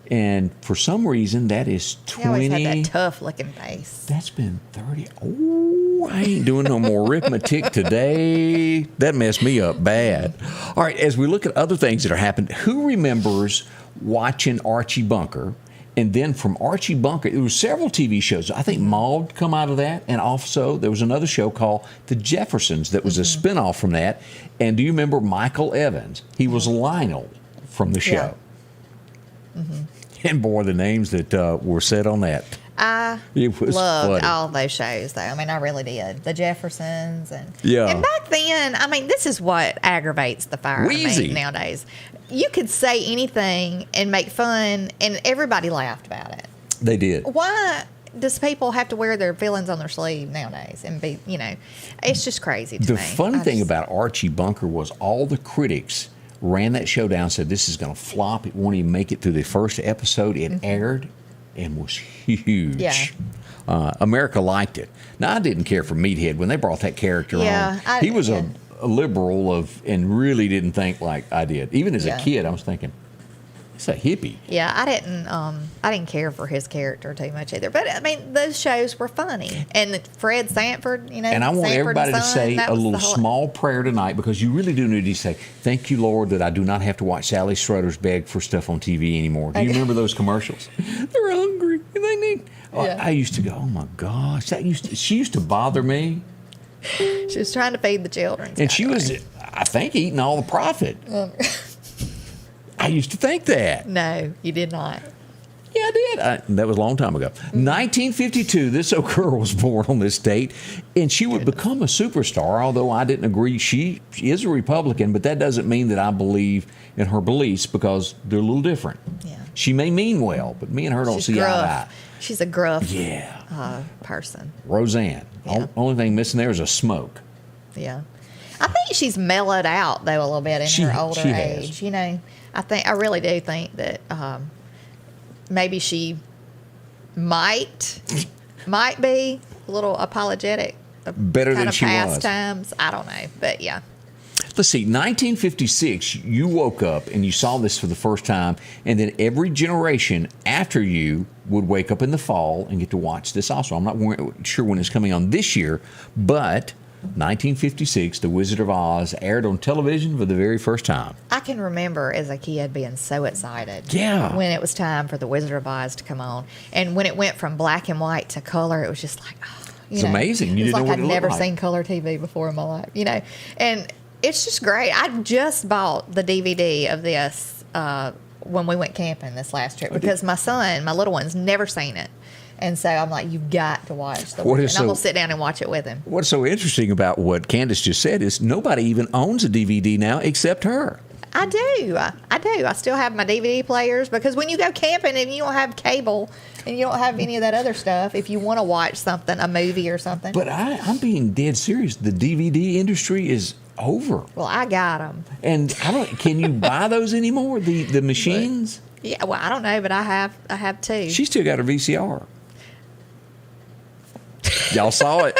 And for some reason, that is 20. He always had that tough-looking face. That's been 30. Oh, I ain't doing no more arithmetic today. That messed me up bad. All right, as we look at other things that are happening, who remembers watching Archie Bunker? And then from Archie Bunker, there were several TV shows. I think Maude come out of that. And also, there was another show called The Jeffersons that was a spinoff from that. And do you remember Michael Evans? He was Lionel from the show. Yeah. And boy, the names that were said on that. I loved all those shows, though. I mean, I really did. The Jeffersons. And back then, I mean, this is what aggravates the fire nowadays. You could say anything and make fun, and everybody laughed about it. They did. Why does people have to wear their feelings on their sleeve nowadays and be, it's just crazy to me. The funny thing about Archie Bunker was all the critics ran that show down, said this is going to flop. It won't even make it through the first episode. It aired and was huge. Yeah. America liked it. Now, I didn't care for Meathead when they brought that character on. He was a liberal and really didn't think like I did. Even as a kid, I was thinking, it's a hippie. Yeah, I didn't care for his character too much either. But I mean, those shows were funny, and Fred Sanford, you know. And I want Sanford everybody to Son, say that a was little the whole- small prayer tonight, because you really do need to say, "Thank you, Lord, that I do not have to watch Sally Struthers beg for stuff on TV anymore." Do you remember those commercials? They're hungry and they need. I used to go, "Oh my gosh!" She used to bother me. She was trying to feed the children, And she was, I think, eating all the profit. I used to think that. No, you did not. Yeah, I did. That was a long time ago. 1952, this old girl was born on this date, and she would become a superstar, although I didn't agree. She is a Republican, but that doesn't mean that I believe in her beliefs, because they're a little different. Yeah. She may mean well, but me and her don't She's see eye to gruff. eye. She's a gruff Yeah. person. Roseanne. Yeah. Only thing missing there is a smoke. Yeah. I think she's mellowed out, though, a little bit in her older has. age. You know, I really do think that maybe she might be a little apologetic. Better kind than of she past was. times. I don't know, but yeah. Let's see, 1956, you woke up and you saw this for the first time, and then every generation after you would wake up in the fall and get to watch this also. I'm not sure when it's coming on this year, but 1956, The Wizard of Oz aired on television for the very first time. I can remember as a kid being so excited when it was time for The Wizard of Oz to come on. And when it went from black and white to color, it was just like, It's amazing. You it's didn't know like what I'd it looked never like. seen color TV before in my life, you know. And it's just great. I just bought the DVD of this when we went camping this last trip, because my little one's never seen it. And so I'm like, you've got to watch the Wizard. And I'm going to sit down and watch it with him. What's so interesting about what Candace just said is nobody even owns a DVD now except her. I do. I still have my DVD players, because when you go camping and you don't have cable and you don't have any of that other stuff, if you want to watch something, a movie or something. But I'm being dead serious. The DVD industry is over. Well, I got them. And can you buy those anymore? The machines? Yeah, well, I don't know, but I have two. She still got her VCR. Y'all saw it.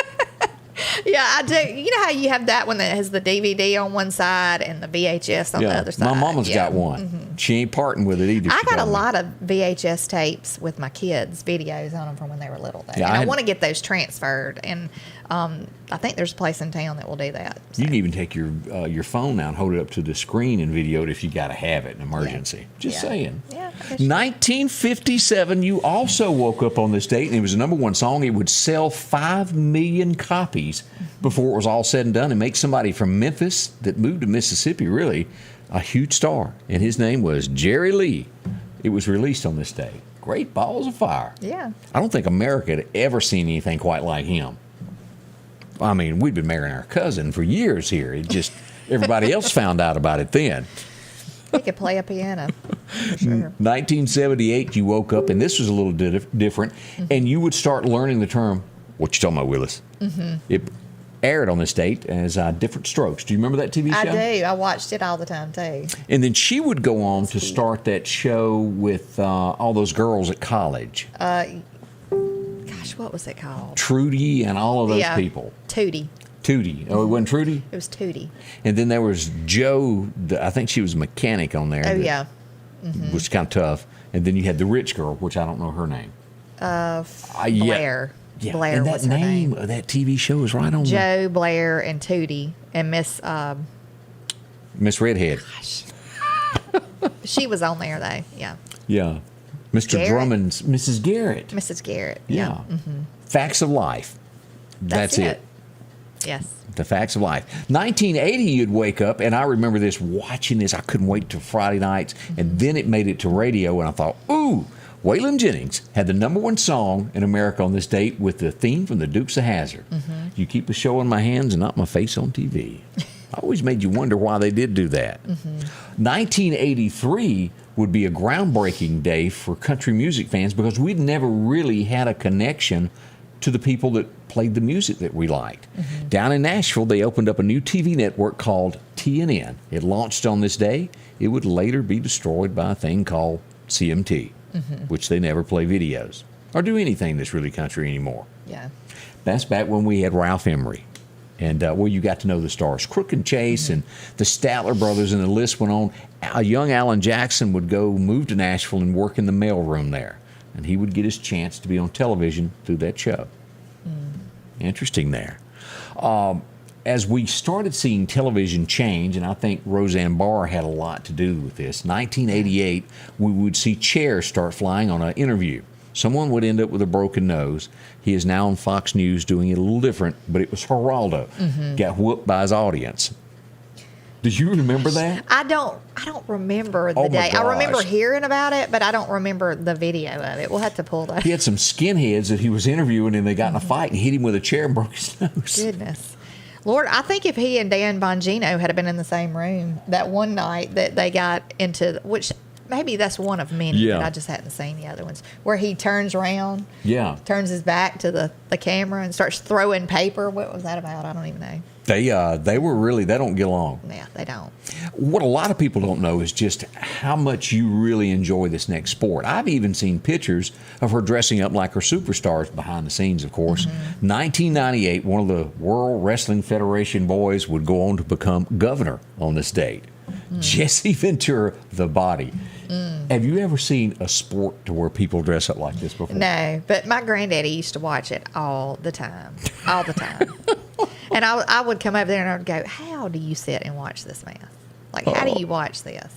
Yeah, I do. You know how you have that one that has the DVD on one side and the VHS on the other side? My mama's got one. Mm-hmm. She ain't parting with it either. I got a lot of VHS tapes with my kids, videos on them from when they were little. Though. Yeah, and I want to get those transferred, and I think there's a place in town that will do that. So. You can even take your phone out and hold it up to the screen and video it if you got to have it in an emergency. Just saying. Yeah. 1957, you also woke up on this date, and it was the #1 song. It would sell 5 million copies before it was all said and done, and make somebody from Memphis that moved to Mississippi really a huge star. And his name was Jerry Lee. It was released on this day. Great balls of fire. Yeah. I don't think America had ever seen anything quite like him. I mean, we'd been marrying our cousin for years here. It just, everybody else found out about it then. He could play a piano, for sure. 1978, you woke up, and this was a little different, and you would start learning the term, what you talking about, Willis? Mm-hmm. It aired on this date as Different Strokes. Do you remember that TV show? I do. I watched it all the time, too. And then she would go on to start that show with all those girls at college. Gosh, what was it called? Trudy and all of those people. Tootie. Tootie. Oh, it wasn't Trudy? It was Tootie. And then there was Joe, I think she was a mechanic on there. Oh, yeah. Which was kind of tough. And then you had the rich girl, which I don't know her name. Blair. Yeah. Blair and that was her name name. of that TV show is right on Joe, Blair, and Tootie. And Miss Redhead. She was on there, though. Yeah. Yeah. Mr. Garrett? Drummond's Mrs. Garrett. Mrs. Garrett. Yeah. Mm-hmm. Facts of Life. That's it. Yes. The Facts of Life. 1980, you'd wake up, and I remember this, watching this. I couldn't wait till Friday nights, and then it made it to radio, and I thought, ooh, Waylon Jennings had the #1 song in America on this date with the theme from the Dukes of Hazzard. Mm-hmm. You keep a show in my hands and not my face on TV. I always made you wonder why they did do that. Mm-hmm. 1983 would be a groundbreaking day for country music fans, because we'd never really had a connection to the people that played the music that we liked. Mm-hmm. Down in Nashville, they opened up a new TV network called TNN. It launched on this day. It would later be destroyed by a thing called CMT, which they never play videos. or do anything that's really country anymore. Yeah. That's back when we had Ralph Emery. And you got to know the stars, Crook and Chase and the Statler brothers, and the list went on. A young Alan Jackson would move to Nashville and work in the mailroom there. And he would get his chance to be on television through that show. Interesting there. As we started seeing television change, and I think Roseanne Barr had a lot to do with this, 1988, we would see chairs start flying on an interview. Someone would end up with a broken nose. He is now on Fox News doing it a little different, but it was Geraldo. Got whooped by his audience. Did you remember that? I don't remember the day. I remember hearing about it, but I don't remember the video of it. We'll have to pull that. He had some skinheads that he was interviewing, and they got in a fight and hit him with a chair and broke his nose. Goodness. Lord, I think if he and Dan Bongino had been in the same room that one night that they got into, which maybe that's one of many, but I just hadn't seen the other ones, where he turns around, turns his back to the camera and starts throwing paper. What was that about? I don't even know. They don't get along. Yeah, they don't. What a lot of people don't know is just how much you really enjoy this next sport. I've even seen pictures of her dressing up like her superstars behind the scenes, of course. 1998, one of the World Wrestling Federation boys would go on to become governor on this date. Jesse Ventura, the Body. Have you ever seen a sport to where people dress up like this before? No, but my granddaddy used to watch it all the time. All the time. And I would come over there and I would go, how do you sit and watch this mess? Like, how do you watch this?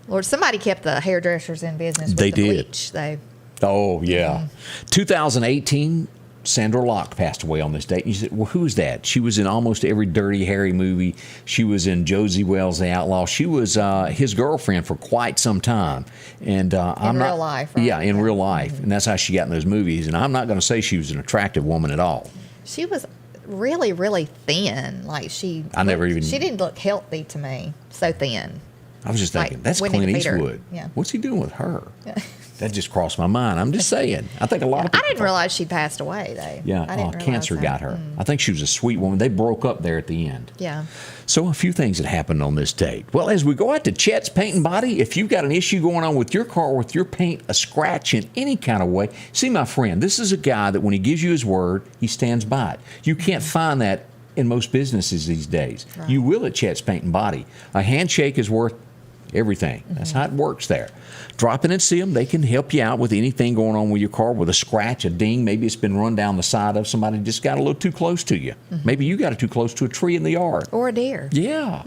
Lord, somebody kept the hairdressers in business with the bleach, though. Oh, yeah. 2018, Sandra Locke passed away on this date. And you said, well, who's that? She was in almost every Dirty Harry movie. She was in Josie Wells' The Outlaw. She was his girlfriend for quite some time. And in real life, right? Yeah, in real life. And that's how she got in those movies. And I'm not going to say she was an attractive woman at all. She was really, really thin. Like she didn't look healthy to me. So thin. I was just thinking, like, that's Clint Eastwood. Yeah. What's he doing with her? Yeah. That just crossed my mind. I'm just saying. I think a lot of people. I didn't realize she passed away, though. Yeah, cancer got her. I think she was a sweet woman. They broke up there at the end. Yeah. So a few things that happened on this date. Well, as we go out to Chet's Paint and Body, if you've got an issue going on with your car, with your paint, a scratch in any kind of way, see my friend, this is a guy that when he gives you his word, he stands by it. You can't find that in most businesses these days. Right. You will at Chet's Paint and Body. A handshake is worth everything. That's how it works there. Drop in and see them. They can help you out with anything going on with your car, with a scratch, a ding. Maybe it's been run down the side of somebody just got a little too close to you. Maybe you got it too close to a tree in the yard. Or a deer. Yeah.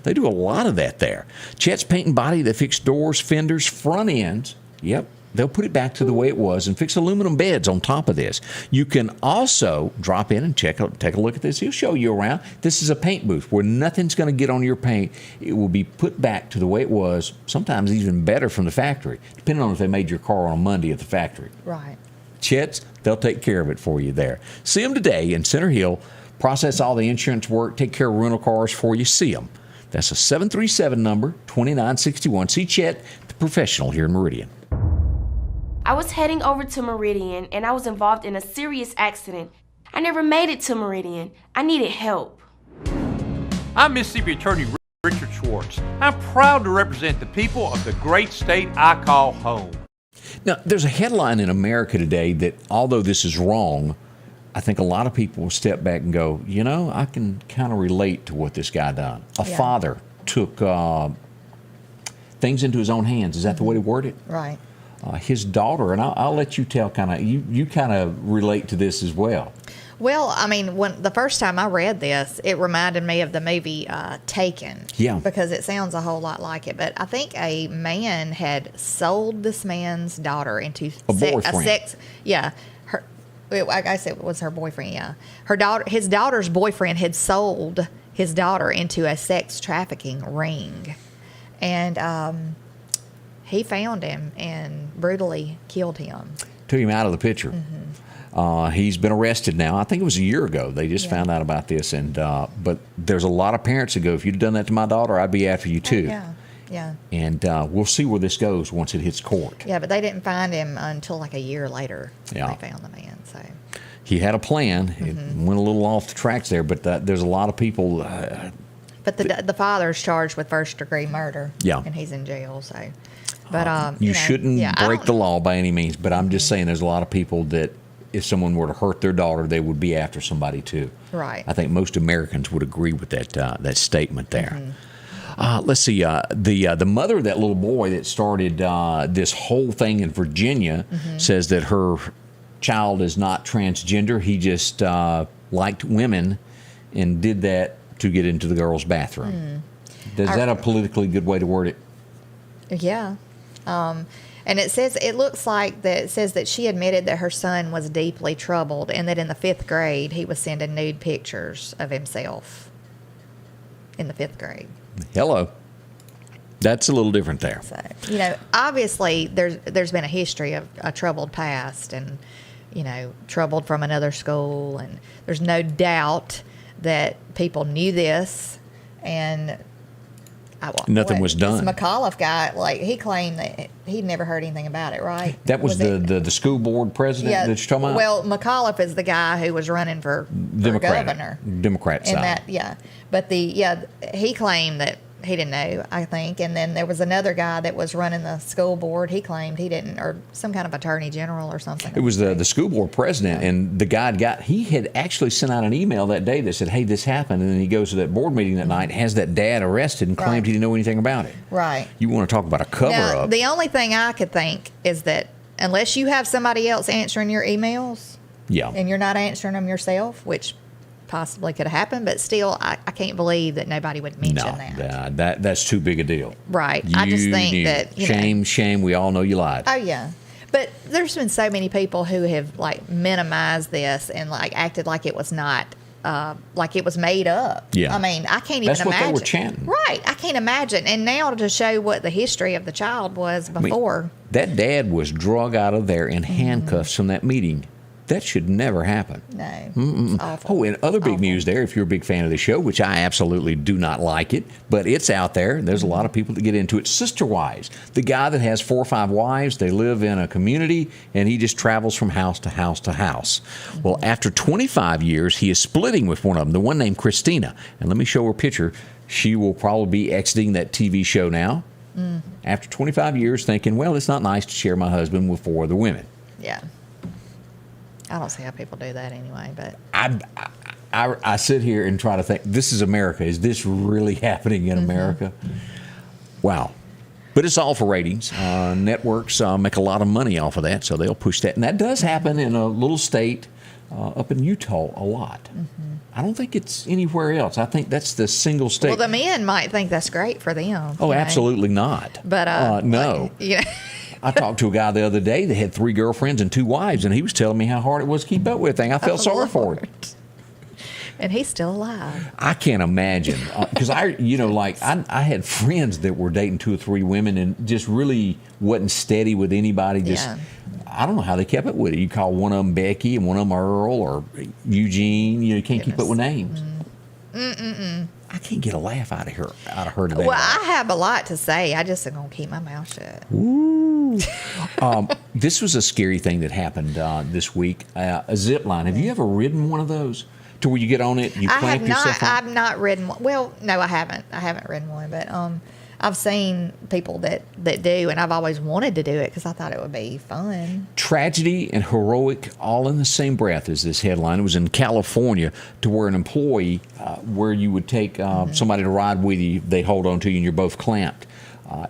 They do a lot of that there. Chet's Paint and Body, they fix doors, fenders, front ends. Yep. They'll put it back to the way it was and fix aluminum beds on top of this. You can also drop in and take a look at this. He'll show you around. This is a paint booth where nothing's going to get on your paint. It will be put back to the way it was, sometimes even better from the factory, depending on if they made your car on a Monday at the factory. Right. Chet's, they'll take care of it for you there. See them today in Center Hill. Process all the insurance work, take care of rental cars for you. See them. That's a 737 number, 2961. See Chet, the professional here in Meridian. I was heading over to Meridian and I was involved in a serious accident. I never made it to Meridian. I needed help. I'm Mississippi Attorney Richard Schwartz. I'm proud to represent the people of the great state I call home. Now, there's a headline in America today that, although this is wrong, I think a lot of people will step back and go, you know, I can kind of relate to what this guy done. A father took things into his own hands. Is that the way to word it? Right. His daughter, and I'll let you tell you kind of relate to this as well. Well, I mean, when the first time I read this, it reminded me of the movie Taken. Yeah. Because it sounds a whole lot like it. But I think a man had sold this man's daughter into boyfriend. I guess it was her boyfriend. Yeah, his daughter's boyfriend had sold his daughter into a sex trafficking ring, and he found him and brutally killed him. Took him out of the picture. He's been arrested now. I think it was a year ago. They just found out about this. And but there's a lot of parents that go, if you'd have done that to my daughter, I'd be after you too. Yeah. And we'll see where this goes once it hits court. Yeah, but they didn't find him until like a year later. Yeah. They found the man. So he had a plan. It went a little off the tracks there, but there's a lot of people But the father's charged with first-degree murder. Yeah. And he's in jail, so. But, you shouldn't break I the law by any means, but I'm just saying there's a lot of people that if someone were to hurt their daughter, they would be after somebody too. Right. I think most Americans would agree with that statement there. Let's see. The mother of that little boy that started this whole thing in Virginia says that her child is not transgender. He just liked women and did that to get into the girls' bathroom. Is that a politically good way to word it? Yeah. And it looks like that it says that she admitted that her son was deeply troubled and that in the 5th grade he was sending nude pictures of himself in the 5th grade. Hello. That's a little different there. So, obviously there's been a history of a troubled past and, troubled from another school. And there's no doubt that people knew this and nothing was done. This McAuliffe guy, he claimed that he'd never heard anything about it, right? That was the school board president that you're talking about? Well, McAuliffe is the guy who was running for governor. Democrat side. But he claimed that he didn't know, I think. And then there was another guy that was running the school board. He claimed he didn't, or some kind of attorney general or something. It was the school board president, and the guy he had actually sent out an email that day that said, hey, this happened. And then he goes to that board meeting that night, has that dad arrested, and claimed he didn't know anything about it. Right. You want to talk about a cover-up. The only thing I could think is that unless you have somebody else answering your emails, and you're not answering them yourself, which possibly could have happened, but still, I can't believe that nobody would mention that. That's too big a deal. Right. I just think that shame. We all know you lied. Oh yeah, but there's been so many people who have minimized this and acted like it was not. Like it was made up. Yeah. I mean, I can't even imagine. That's what they were chanting. Right. I can't imagine. And now to show what the history of the child was before. That dad was drug out of there in handcuffs from that meeting. That should never happen. No. It's awful. Oh, and other big news there, if you're a big fan of the show, which I absolutely do not like it, but it's out there. There's a lot of people that get into it. Sister wives. The guy that has 4 or 5 wives, they live in a community, and he just travels from house to house to house. Well, after 25 years, he is splitting with one of them, the one named Christina. And let me show her a picture. She will probably be exiting that TV show now. After 25 years, thinking, well, it's not nice to share my husband with 4 other women. Yeah. I don't see how people do that anyway, but I sit here and try to think, this is America. Is this really happening in America? Wow. But it's all for ratings. Networks make a lot of money off of that, so they'll push that. And that does happen in a little state up in Utah a lot. I don't think it's anywhere else. I think that's the single state. Well, the men might think that's great for them. Oh, absolutely not. But no. I talked to a guy the other day that had 3 girlfriends and 2 wives, and he was telling me how hard it was to keep up with everything. I felt sorry for him. And he's still alive. I can't imagine. Because I had friends that were dating 2 or 3 women and just really wasn't steady with anybody. I don't know how they kept up with it. You call one of them Becky and one of them Earl or Eugene. You can't keep up with names. I can't get a laugh out of her today. Well, I have a lot to say. I just am going to keep my mouth shut. Ooh. This was a scary thing that happened this week. A zip line. Have you ever ridden one of those? To where you get on it, you clamp yourself on? I've not ridden one. Well, no, I haven't. I haven't ridden one, but I've seen people that do, and I've always wanted to do it because I thought it would be fun. Tragedy and heroic all in the same breath is this headline. It was in California to where an employee, where you would take somebody to ride with you, they hold on to you and you're both clamped.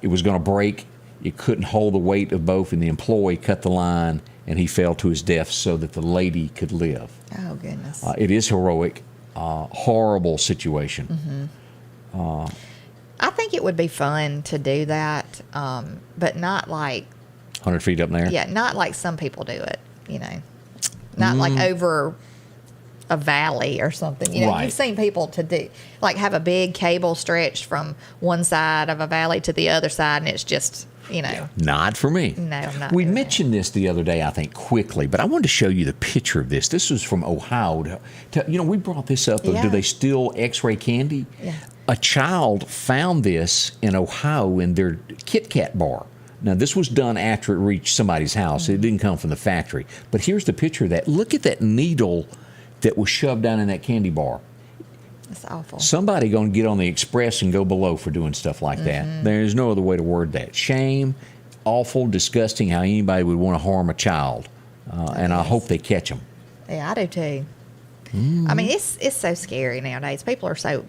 It was going to break. It couldn't hold the weight of both, and the employee cut the line, and he fell to his death so that the lady could live. Oh, goodness. It is heroic. Horrible situation. I think it would be fun to do that, but not like 100 feet up there? Yeah, not like some people do it, Not like over a valley or something. Right. You've seen people to do, have a big cable stretched from one side of a valley to the other side, and it's just, Not for me. No, I'm not. We mentioned this the other day, I think, quickly, but I wanted to show you the picture of this. This was from Ohio. We brought this up. Yeah. Do they still X-ray candy? Yeah. A child found this in Ohio in their Kit Kat bar. Now, this was done after it reached somebody's house. It didn't come from the factory. But here's the picture of that. Look at that needle that was shoved down in that candy bar. It's awful. Somebody going to get on the express and go below for doing stuff like that. There's no other way to word that. Shame, awful, disgusting how anybody would want to harm a child. And I hope they catch them. Yeah, I do too. I mean, it's so scary nowadays. People are so...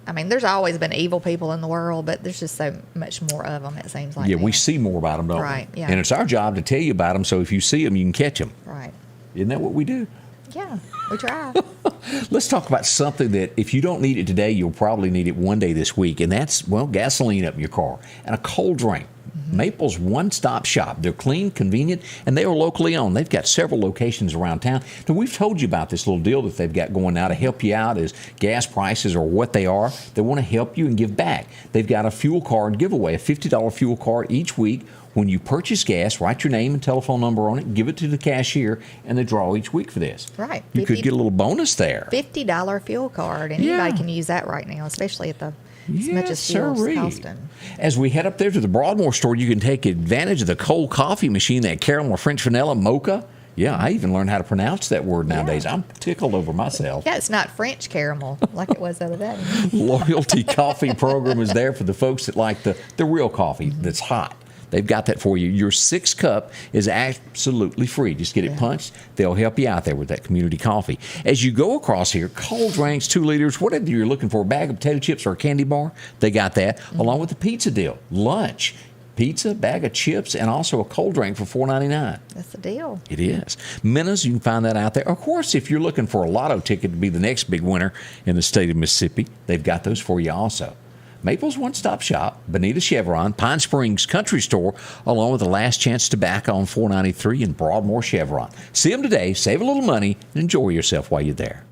I mean, there's always been evil people in the world, but there's just so much more of them, it seems like. Yeah, now. we see more about them, don't Right, we? yeah. And it's our job to tell you about them, so if you see them, you can catch them. Right. Isn't that what we do? Yeah, we try. Let's talk about something that if you don't need it today, you'll probably need it one day this week, and that's, well, gasoline up in your car and a cold drink. Maple's one-stop shop. They're clean, convenient, and they are locally owned. They've got several locations around town. Now, we've told you about this little deal that they've got going now to help you out as gas prices are what they are. They want to help you and give back. They've got a fuel card giveaway, a $50 fuel card each week. When you purchase gas, write your name and telephone number on it, give it to the cashier, and they draw each week for this. Right. You could get a little bonus there. $50 fuel card, and anybody can use that right now, especially at the as much as fuel's costing. As we head up there to the Broadmoor store, you can take advantage of the cold coffee machine, that caramel French vanilla mocha. Yeah, I even learned how to pronounce that word nowadays. I'm tickled over myself. Yeah, it's not French caramel like it was the other day. Loyalty Coffee Program is there for the folks that like the real coffee that's hot. They've got that for you. Your 6 cup is absolutely free. Just get it punched. They'll help you out there with that community coffee. As you go across here, cold drinks, 2 liters, whatever you're looking for, a bag of potato chips or a candy bar, they got that, along with the pizza deal. Lunch, pizza, bag of chips, and also a cold drink for $4.99. That's the deal. It is. Minnows, you can find that out there. Of course, if you're looking for a lotto ticket to be the next big winner in the state of Mississippi, they've got those for you also. Maple's One-Stop Shop, Bonita Chevron, Pine Springs Country Store, along with the Last Chance Tobacco on 493 and Broadmoor Chevron. See them today, save a little money, and enjoy yourself while you're there.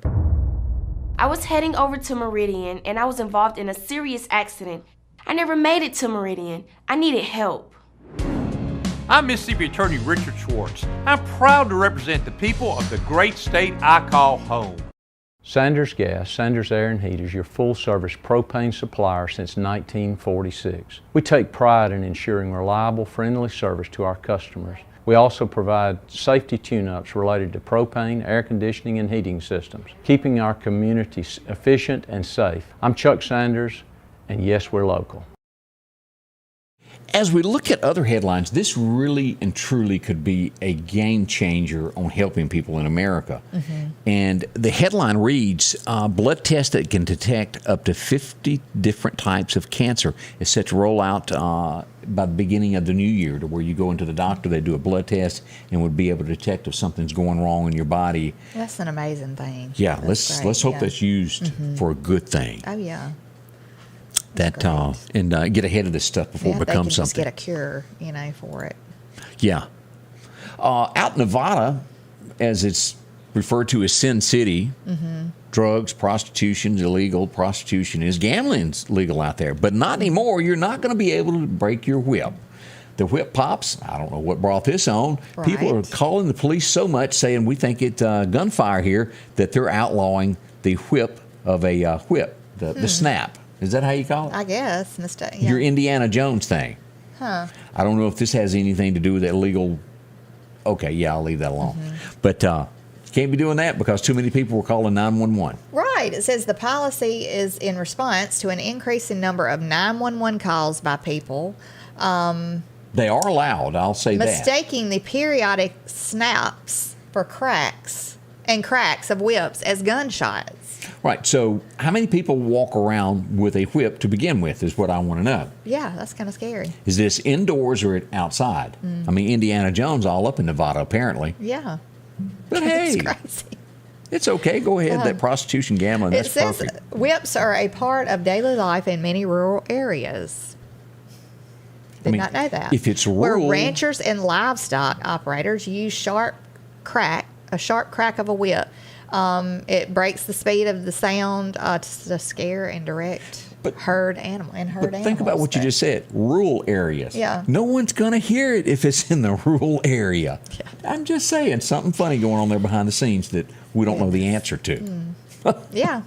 I was heading over to Meridian, and I was involved in a serious accident. I never made it to Meridian. I needed help. I'm Mississippi Attorney Richard Schwartz. I'm proud to represent the people of the great state I call home. Sanders Gas, Sanders Air and Heat is your full-service propane supplier since 1946. We take pride in ensuring reliable, friendly service to our customers. We also provide safety tune-ups related to propane, air conditioning, and heating systems, keeping our community efficient and safe. I'm Chuck Sanders, and yes, we're local. As we look at other headlines, this really and truly could be a game changer on helping people in America. And the headline reads, blood test that can detect up to 50 different types of cancer is set to roll out by the beginning of the new year, to where you go into the doctor, they do a blood test, and would be able to detect if something's going wrong in your body. That's an amazing thing. Yeah, That's let's great. hope that's used for a good thing. Oh, yeah. That and get ahead of this stuff before it becomes they can something. just get a cure, for it. Yeah. Out in Nevada, as it's referred to as Sin City, drugs, prostitution's illegal. Prostitution is, gambling's legal out there. But not anymore. You're not going to be able to break your whip. The whip pops, I don't know what brought this on. Right. People are calling the police so much, saying we think it's gunfire here, that they're outlawing the whip of a whip, the snap. Is that how you call it? I guess. Yeah. Your Indiana Jones thing. Huh. I don't know if this has anything to do with that illegal. Okay, yeah, I'll leave that alone. But you can't be doing that because too many people were calling 911. Right. It says the policy is in response to an increase in number of 911 calls by people. They are allowed, I'll say mistaking the periodic snaps for cracks of whips as gunshots. Right. So how many people walk around with a whip to begin with is what I want to know. Yeah, that's kind of scary. Is this indoors or outside? I mean, Indiana Jones all up in Nevada, apparently. Yeah. But hey, It's crazy. It's okay. Go ahead. That prostitution, gambling, that's It says perfect. whips are a part of daily life in many rural areas. Did not know that. If it's rural, where ranchers and livestock operators use a sharp crack of a whip. It breaks the speed of the sound to scare and direct herd animals. Think about what you just said. Rural areas. Yeah. No one's going to hear it if it's in the rural area. Yeah. I'm just saying, something funny going on there behind the scenes that we don't know the answer to. Yeah.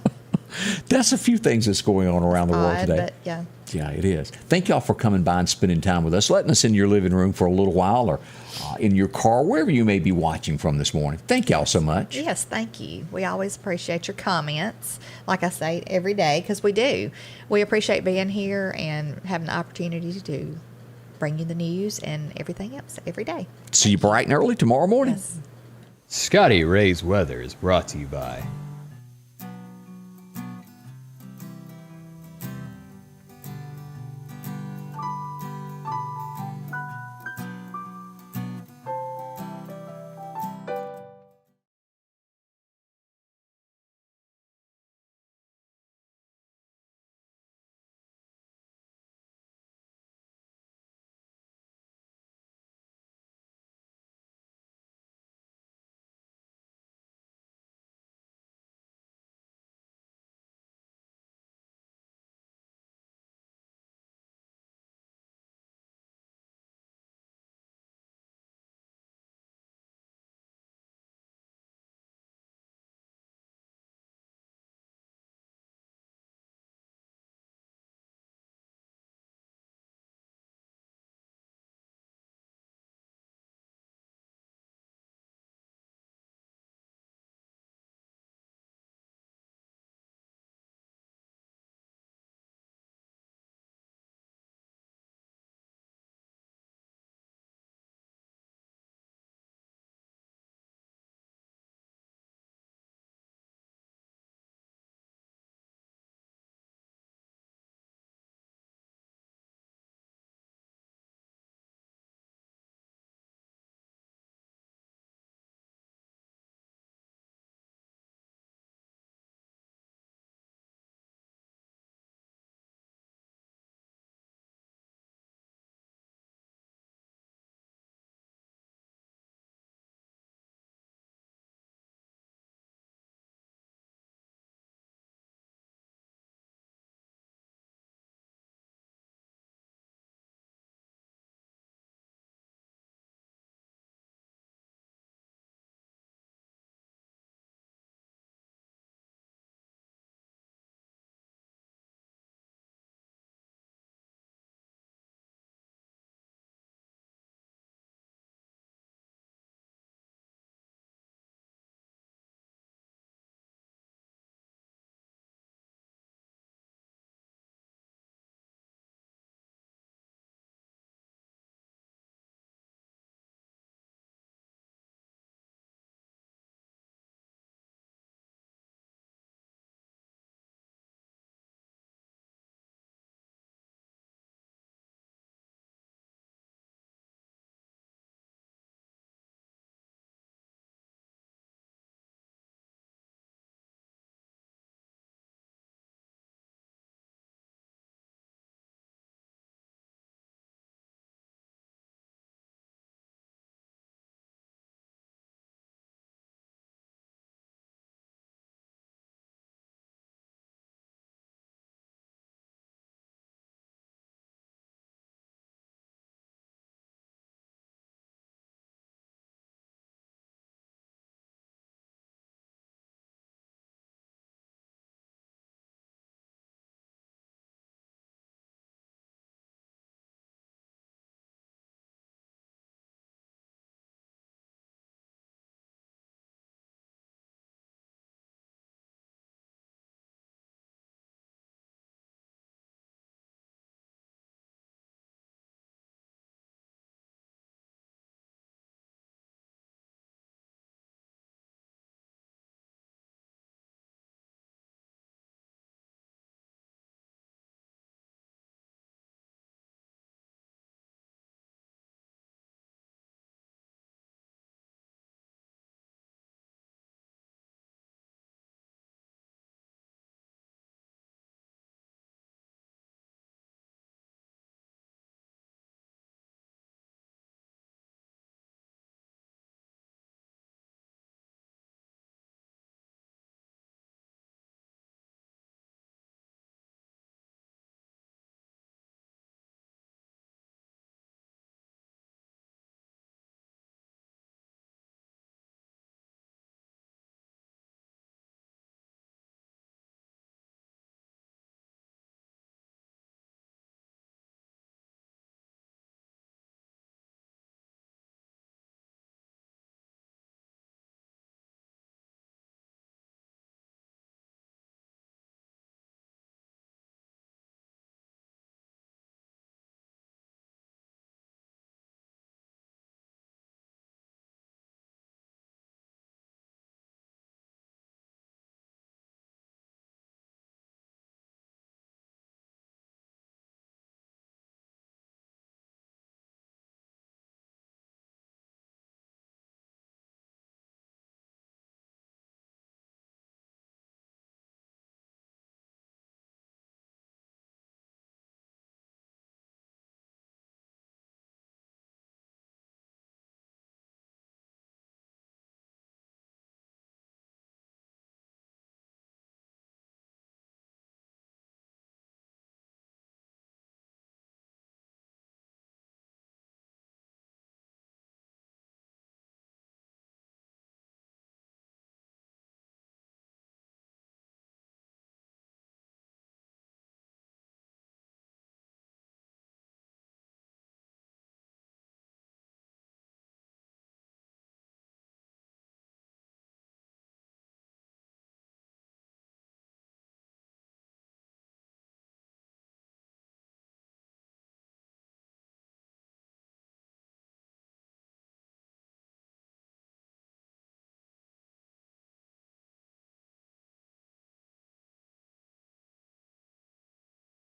That's a few things that's going on around the world today. But yeah. Yeah, it is. Thank y'all for coming by and spending time with us, letting us in your living room for a little while, or in your car, wherever you may be watching from this morning. Thank y'all so much. Yes, thank you. We always appreciate your comments. Like I say, every day, because we do. We appreciate being here and having the opportunity to bring you the news and everything else every day. See you bright and early tomorrow morning. Yes. Scotty Ray's weather is brought to you by